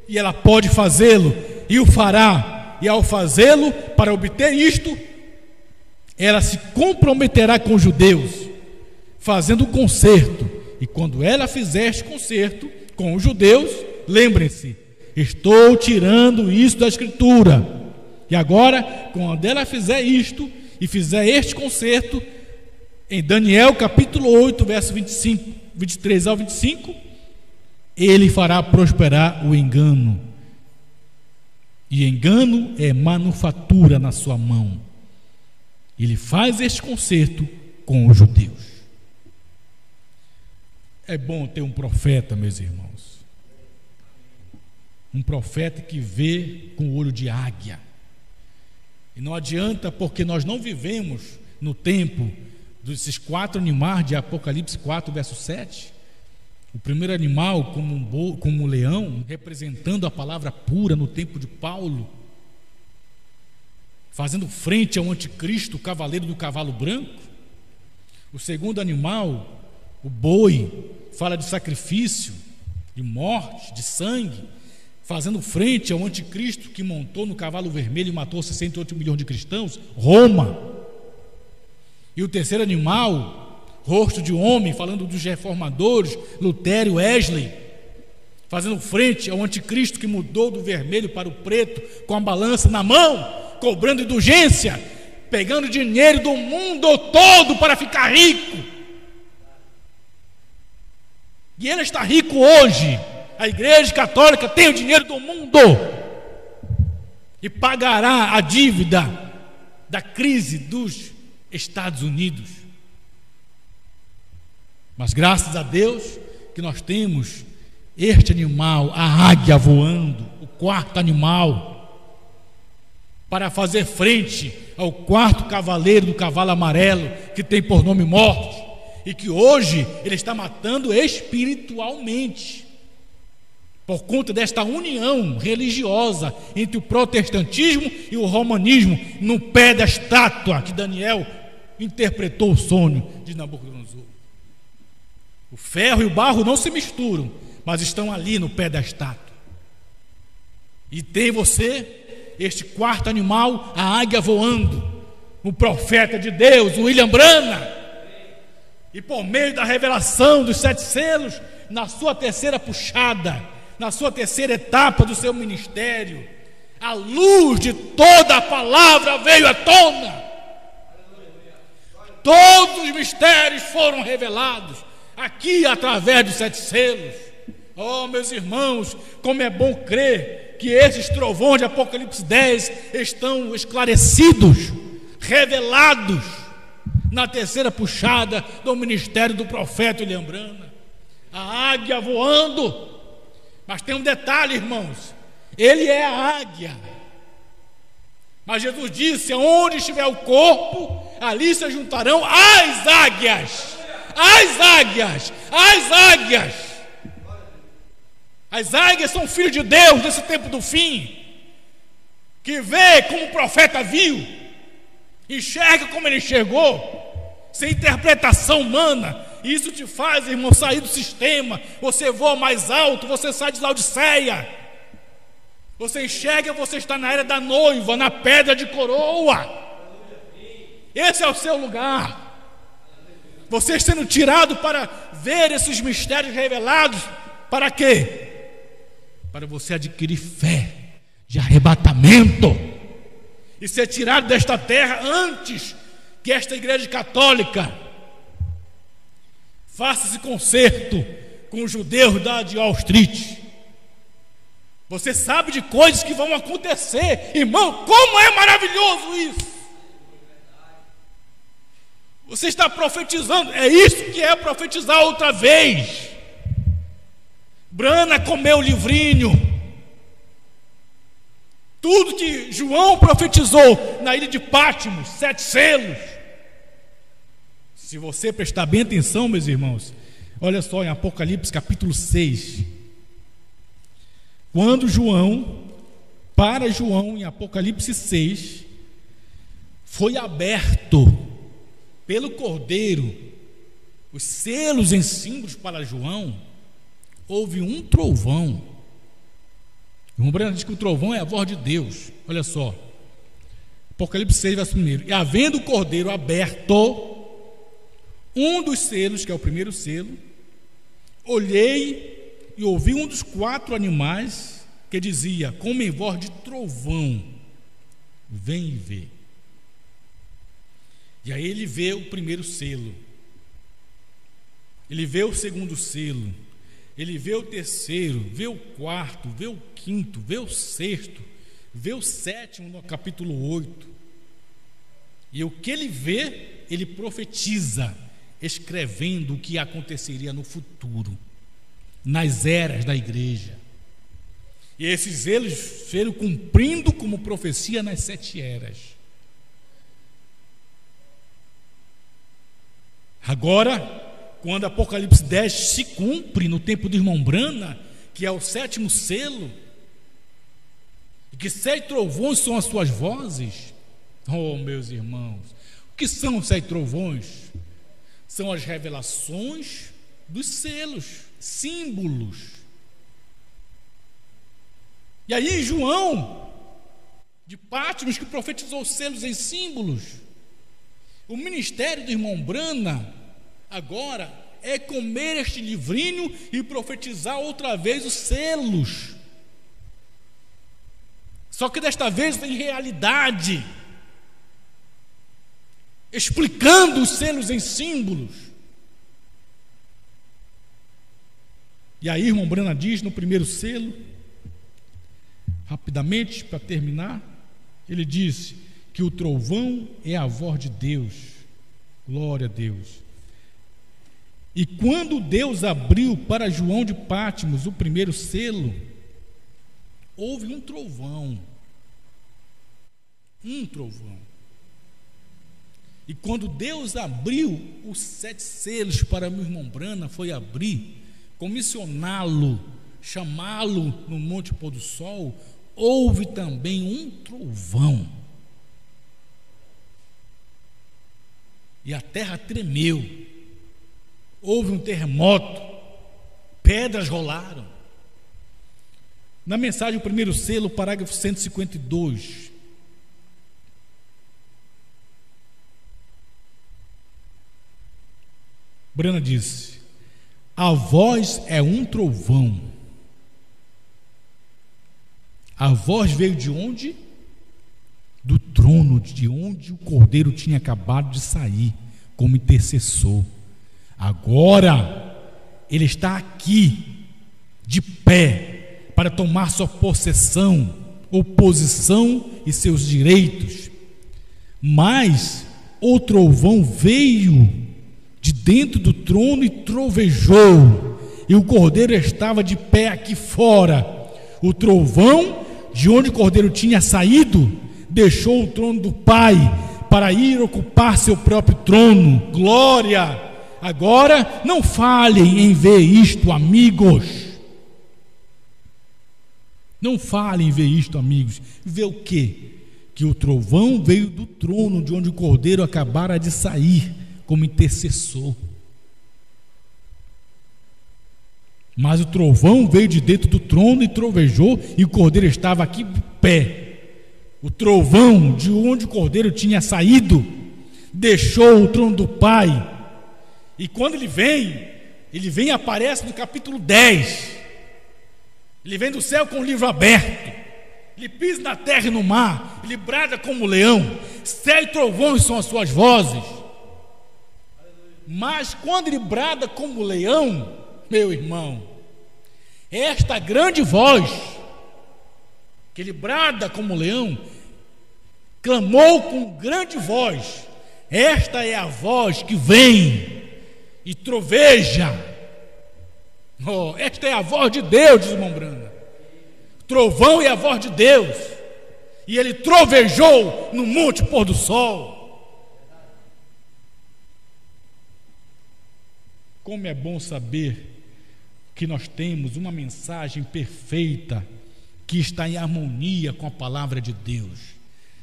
e ela pode fazê-lo, e o fará, e ao fazê-lo, para obter isto, ela se comprometerá com os judeus, fazendo um concerto, e quando ela fizer este concerto com os judeus, lembrem-se, estou tirando isso da Escritura, e agora, quando ela fizer isto, e fizer este concerto, em Daniel capítulo 8, verso 23 ao 25, ele fará prosperar o engano, e engano é manufatura na sua mão. Ele faz este concerto com os judeus. É bom ter um profeta, meus irmãos, um profeta que vê com o olho de águia. E não adianta, porque nós não vivemos no tempo desses 4 animais de Apocalipse 4, verso 7. O primeiro animal como um leão, representando a palavra pura no tempo de Paulo, fazendo frente ao anticristo, o cavaleiro do cavalo branco. O segundo animal, o boi, fala de sacrifício, de morte, de sangue, fazendo frente ao anticristo que montou no cavalo vermelho e matou 68 milhões de cristãos, Roma. E o terceiro animal, rosto de homem, falando dos reformadores, Lutero, Wesley, fazendo frente ao anticristo que mudou do vermelho para o preto, com a balança na mão, cobrando indulgência, pegando dinheiro do mundo todo para ficar rico. E ele está rico hoje. A Igreja Católica tem o dinheiro do mundo e pagará a dívida da crise dos Estados Unidos. Mas graças a Deus que nós temos este animal, a águia voando, o quarto animal, para fazer frente ao quarto cavaleiro do cavalo amarelo, que tem por nome morte, e que hoje ele está matando espiritualmente, por conta desta união religiosa entre o protestantismo e o romanismo, no pé da estátua que Daniel interpretou o sonho de Nabucodonosor. O ferro e o barro não se misturam, mas estão ali no pé da estátua. E tem você, este quarto animal, a águia voando, o profeta de Deus, o William Branham. E por meio da revelação dos 7 selos, na sua terceira puxada, na sua terceira etapa do seu ministério, a luz de toda a palavra veio à tona. Todos os mistérios foram revelados aqui através dos 7 selos. Oh, meus irmãos, como é bom crer que esses trovões de Apocalipse 10 estão esclarecidos, revelados na terceira puxada do ministério do profeta William Branham. A águia voando. Mas tem um detalhe, irmãos, ele é a águia, mas Jesus disse: onde estiver o corpo, ali se juntarão as águias. As águias, as águias. As águias são filhos de Deus nesse tempo do fim, que vê como o profeta viu, enxerga como ele enxergou, sem interpretação humana. Isso te faz, irmão, sair do sistema. Você voa mais alto, você sai de Laodiceia. Você enxerga, você está na era da noiva, na pedra de coroa. Esse é o seu lugar. Você sendo tirado para ver esses mistérios revelados. Para quê? Para você adquirir fé de arrebatamento e ser tirado desta terra antes que esta Igreja Católica faça esse concerto com os judeus de Wall Street. Você sabe de coisas que vão acontecer, irmão. Como é maravilhoso isso! Você está profetizando. É isso que é profetizar outra vez. Brana comeu o livrinho. Tudo que João profetizou na ilha de Patmos, 7 selos. Se você prestar bem atenção, meus irmãos, olha só em Apocalipse capítulo 6. Quando João, em Apocalipse 6, foi aberto pelo Cordeiro os selos em símbolos para João, houve um trovão. O irmão Breno diz que o trovão é a voz de Deus. Olha só, Apocalipse 6, verso 1: e havendo o Cordeiro aberto um dos selos, que é o primeiro selo, olhei e ouvi um dos 4 animais que dizia, como em voz de trovão: vem e vê. E aí ele vê o primeiro selo, ele vê o segundo selo, ele vê o terceiro, vê o quarto, vê o quinto, vê o sexto, vê o sétimo no capítulo 8. E o que ele vê, ele profetiza, escrevendo o que aconteceria no futuro, nas eras da igreja. E esses selos foram cumprindo como profecia nas 7 eras. Agora, quando Apocalipse 10 se cumpre no tempo de irmão Brana, que é o 7º selo, e que 7 trovões são as suas vozes. Oh, meus irmãos, o que são os 7 trovões? São as revelações dos selos, símbolos. E aí João de Patmos, que profetizou os selos em símbolos, o ministério do irmão Brana agora é comer este livrinho e profetizar outra vez os selos, só que desta vez em realidade, explicando os selos em símbolos. E aí irmão Brana diz no primeiro selo, rapidamente para terminar, ele disse que o trovão é a voz de Deus. Glória a Deus. E quando Deus abriu para João de Patmos o primeiro selo, houve um trovão. Um trovão. E quando Deus abriu os 7 selos para meu irmão Brana, foi abrir, comissioná-lo, chamá-lo no Monte Pôr do Sol, houve também um trovão. E a terra tremeu. Houve um terremoto, pedras rolaram. Na mensagem, o primeiro selo, parágrafo 152. Brana disse: a voz é um trovão. A voz veio de onde? Do trono, de onde o Cordeiro tinha acabado de sair como intercessor. Agora ele está aqui, de pé, para tomar sua possessão, ou posição e seus direitos. Mas o trovão veio de dentro do trono e trovejou, e o Cordeiro estava de pé aqui fora. O trovão, de onde o Cordeiro tinha saído, deixou o trono do Pai para ir ocupar seu próprio trono. Glória! Agora não falhem em ver isto, amigos. Não falem em ver isto, amigos. Ver o quê? Que o trovão veio do trono de onde o Cordeiro acabara de sair como intercessor. Mas o trovão veio de dentro do trono e trovejou, e o Cordeiro estava aqui de pé. O trovão, de onde o Cordeiro tinha saído, deixou o trono do Pai. E quando ele vem e aparece no capítulo 10. Ele vem do céu com o livro aberto. Ele pisa na terra e no mar. Ele brada como leão. 7 trovões são as suas vozes. Mas quando ele brada como leão, meu irmão, esta grande voz, que ele brada como leão, clamou com grande voz. Esta é a voz que vem e troveja. Oh, esta é a voz de Deus, diz o irmão Brana. Trovão é a voz de Deus. E ele trovejou no Monte Pôr do Sol. Como é bom saber que nós temos uma mensagem perfeita, que está em harmonia com a palavra de Deus.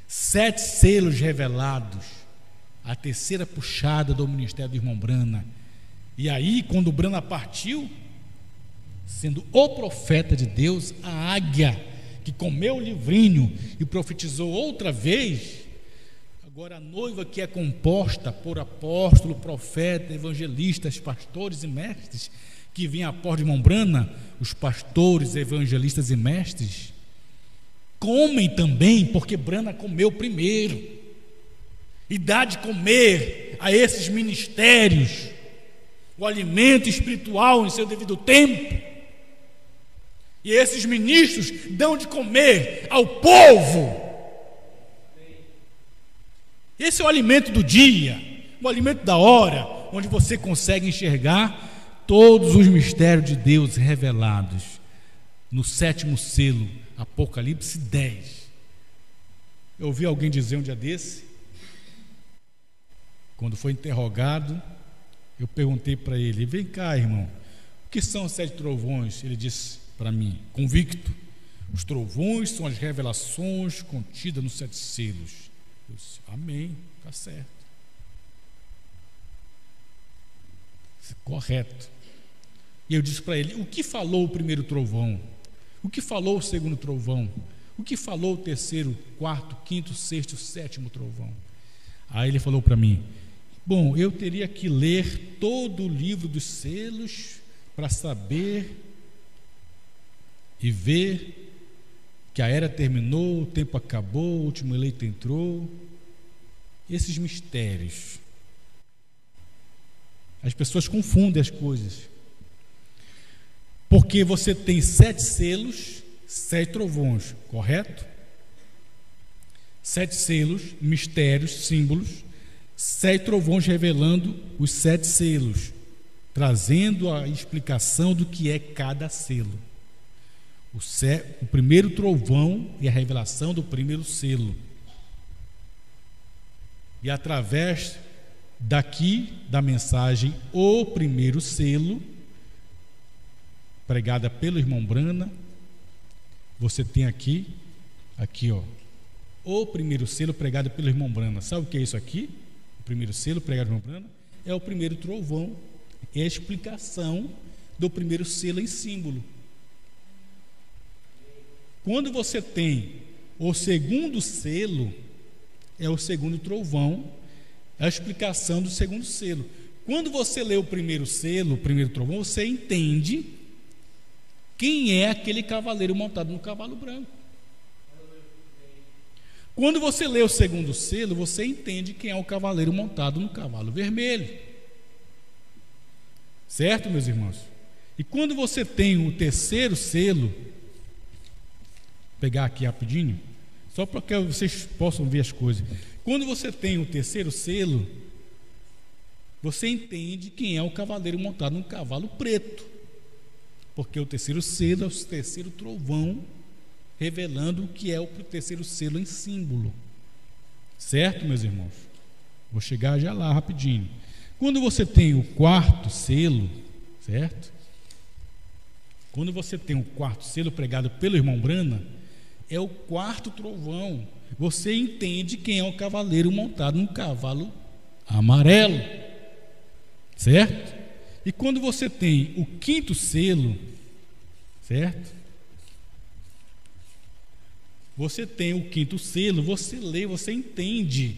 7 selos revelados, a terceira puxada do ministério do irmão Brana. E aí, quando o Brana partiu, sendo o profeta de Deus, a águia que comeu o livrinho e profetizou outra vez, agora a noiva que é composta por apóstolo, profeta, evangelistas, pastores e mestres, que vem após o irmão Brana, os pastores, evangelistas e mestres, comem também, porque Brana comeu primeiro, e dá de comer a esses ministérios o alimento espiritual em seu devido tempo. E esses ministros dão de comer ao povo. Esse é o alimento do dia, o alimento da hora, onde você consegue enxergar todos os mistérios de Deus revelados no 7º selo, Apocalipse 10. Eu ouvi alguém dizer um dia desse, quando foi interrogado, eu perguntei para ele: vem cá, irmão, o que são os 7 trovões? Ele disse para mim, convicto: os trovões são as revelações contidas nos 7 selos. Eu disse: amém, está certo, correto. E eu disse para ele: o que falou o primeiro trovão? O que falou o segundo trovão? O que falou o terceiro, quarto, quinto, sexto, sétimo trovão? Aí ele falou para mim: bom, eu teria que ler todo o livro dos selos para saber e ver que a era terminou, o tempo acabou, o último eleito entrou. Esses mistérios, as pessoas confundem as coisas, porque você tem 7 selos, 7 trovões, correto? 7 selos, mistérios, símbolos, 7 trovões revelando os 7 selos, trazendo a explicação do que é cada selo. O primeiro trovão e a revelação do primeiro selo. E através daqui da mensagem, o primeiro selo, pregada pelo irmão Brana, você tem aqui, ó, o primeiro selo pregado pelo irmão Brana. Sabe o que é isso aqui? O primeiro selo pregado pelo irmão Brana é o primeiro trovão, é a explicação do primeiro selo em símbolo. Quando você tem o segundo selo, é o segundo trovão, é a explicação do segundo selo. Quando você lê o primeiro selo, o primeiro trovão, você entende quem é aquele cavaleiro montado no cavalo branco. Quando você lê o segundo selo, você entende quem é o cavaleiro montado no cavalo vermelho. Certo, meus irmãos? E quando você tem o terceiro selo, vou pegar aqui rapidinho, só para que vocês possam ver as coisas. Quando você tem o terceiro selo, você entende quem é o cavaleiro montado no cavalo preto, porque o terceiro selo é o terceiro trovão, revelando o que é o terceiro selo em símbolo. Certo, meus irmãos? Vou chegar já lá rapidinho. Quando você tem o quarto selo, certo? Quando você tem o quarto selo pregado pelo irmão Brana, é o quarto trovão. Você entende quem é o cavaleiro montado num cavalo amarelo, certo? E quando você tem o quinto selo, certo? Você tem o quinto selo, você lê, você entende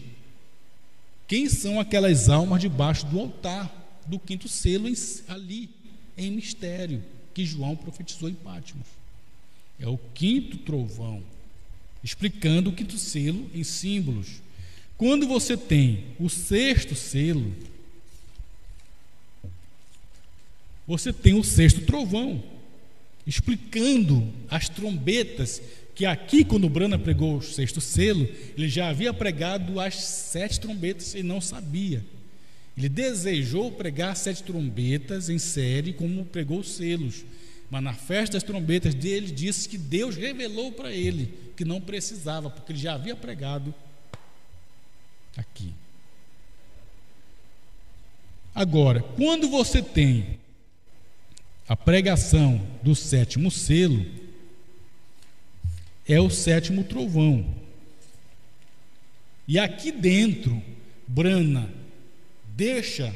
quem são aquelas almas debaixo do altar do quinto selo ali, em mistério, que João profetizou em Patmos. É o quinto trovão, explicando o quinto selo em símbolos. Quando você tem o sexto selo, você tem o sexto trovão, explicando as trombetas, que aqui, quando o Brana pregou o sexto selo, ele já havia pregado as 7 trombetas e não sabia. Ele desejou pregar 7 trombetas em série, como pregou os selos, mas na festa das trombetas dele disse que Deus revelou para ele que não precisava, porque ele já havia pregado aqui. Agora, quando você tem a pregação do 7º selo, é o 7º trovão. E aqui dentro, Brana deixa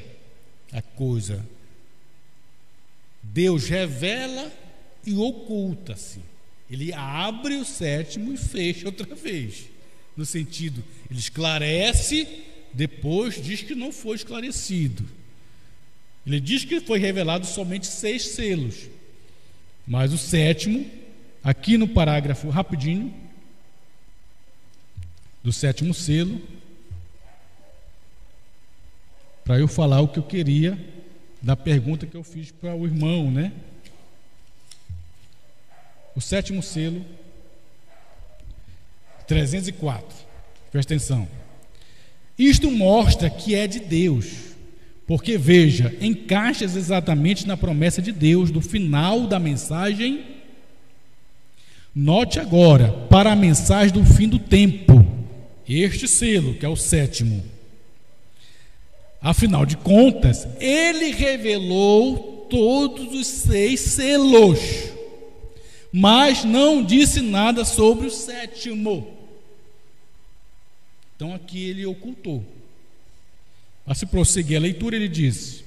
a coisa. Deus revela e oculta-se. Ele abre o sétimo e fecha outra vez. No sentido, ele esclarece, depois diz que não foi esclarecido. Ele diz que foi revelado somente 6 selos. Mas o sétimo, aqui no parágrafo rapidinho, do sétimo selo, para eu falar o que eu queria da pergunta que eu fiz para o irmão, né? O sétimo selo, 304. Presta atenção. Isto mostra que é de Deus, porque, veja, encaixa exatamente na promessa de Deus do final da mensagem. Note agora, para a mensagem do fim do tempo, este selo, que é o sétimo. Afinal de contas, ele revelou todos os 6 selos, mas não disse nada sobre o sétimo. Então aqui ele ocultou. Mas se prosseguir a leitura, ele diz: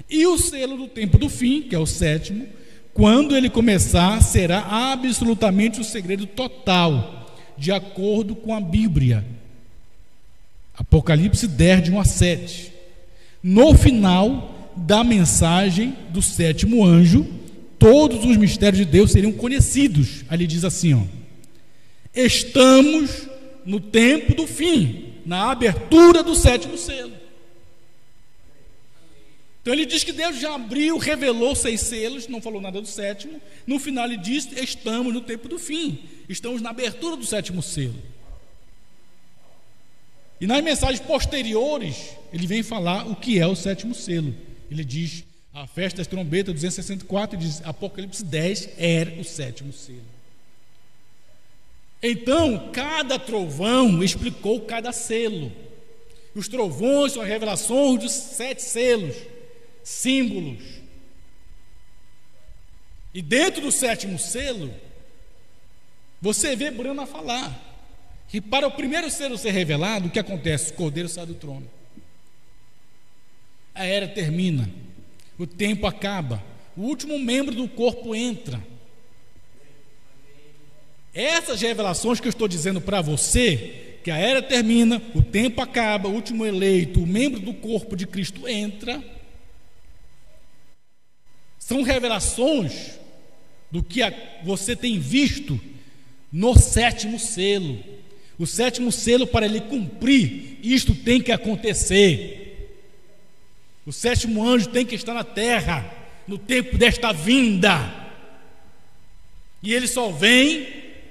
e o selo do tempo do fim, que é o sétimo, quando ele começar, será absolutamente o segredo total, de acordo com a Bíblia. Apocalipse 10, de 1 a 7. No final da mensagem do sétimo anjo, todos os mistérios de Deus seriam conhecidos. Aí ele diz assim, ó: estamos no tempo do fim, na abertura do sétimo selo. Então ele diz que Deus já abriu, revelou 6 selos, não falou nada do sétimo. No final ele diz: estamos no tempo do fim, estamos na abertura do sétimo selo. E nas mensagens posteriores ele vem falar o que é o sétimo selo. Ele diz: a festa das trombetas, 264, diz Apocalipse 10 era o sétimo selo. Então cada trovão explicou cada selo. Os trovões são as revelações dos 7 selos, símbolos. E dentro do sétimo selo, você vê Brana falar que para o primeiro selo ser revelado, o que acontece? O cordeiro sai do trono, a era termina, o tempo acaba, o último membro do corpo entra. Essas revelações que eu estou dizendo para você, que a era termina, o tempo acaba, o último eleito, o membro do corpo de Cristo entra, são revelações do que você tem visto no sétimo selo. O sétimo selo, para ele cumprir, isto tem que acontecer. O sétimo anjo tem que estar na terra no tempo desta vinda, e ele só vem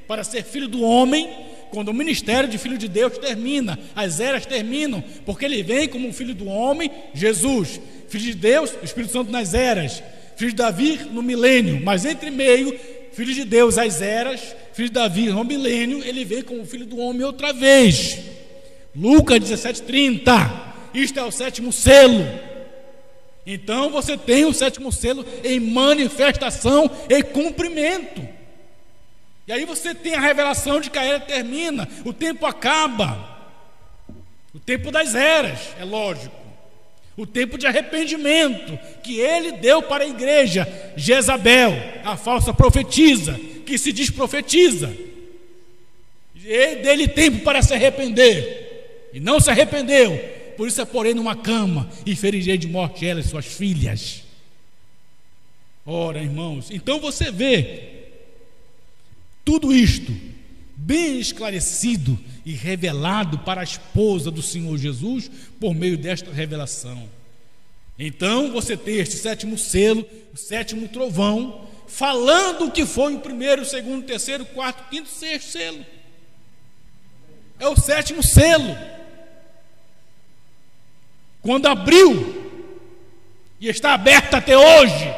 para ser filho do homem quando o ministério de filho de Deus termina, as eras terminam, porque ele vem como um filho do homem, Jesus, filho de Deus, o Espírito Santo nas eras, filho de Davi no milênio, mas entre meio, filho de Deus, as eras, filho de Davi no milênio, ele vem como filho do homem outra vez. Lucas 17:30, isto é o sétimo selo. Então você tem o sétimo selo em manifestação e cumprimento. E aí você tem a revelação de que a era termina, o tempo acaba, o tempo das eras, é lógico, o tempo de arrependimento que ele deu para a igreja. Jezabel, a falsa profetisa, que se diz profetiza, e dele tempo para se arrepender, e não se arrependeu. Por isso a porei numa cama e ferirei de morte ela e suas filhas. Ora, irmãos, então você vê tudo isto bem esclarecido e revelado para a esposa do Senhor Jesus por meio desta revelação. Então você tem este sétimo selo, o sétimo trovão, falando o que foi o primeiro, o segundo, o terceiro, o quarto, o quinto, o sexto selo. É o sétimo selo. Quando abriu, e está aberto até hoje.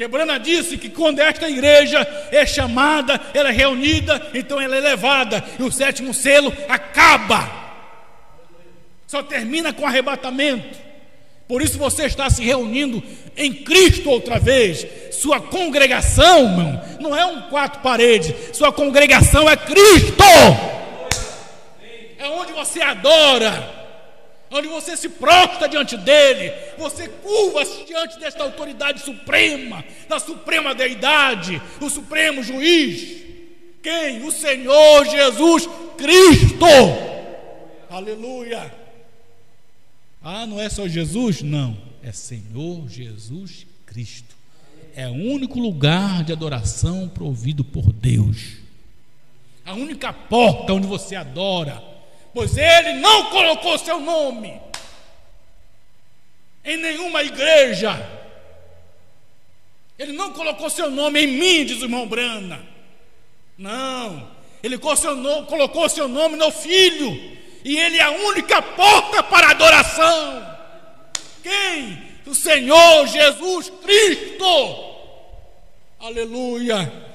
Brana disse que quando esta igreja é chamada, ela é reunida, então ela é levada, e o sétimo selo acaba, só termina com arrebatamento. Por isso você está se reunindo em Cristo outra vez. Sua congregação, irmão, não é um 4 paredes, sua congregação é Cristo. É você adora, onde você se prostra diante dele, você curva-se diante desta autoridade suprema, da suprema deidade, o supremo juiz. Quem? O Senhor Jesus Cristo. Aleluia. Ah, não é só Jesus? Não, é Senhor Jesus Cristo. É o único lugar de adoração provido por Deus, a única porta onde você adora, pois Ele não colocou seu nome em nenhuma igreja. Ele não colocou seu nome em mim, diz o irmão Brana. Não, Ele colocou seu nome no Filho, e Ele é a única porta para a adoração. Quem? O Senhor Jesus Cristo. Aleluia.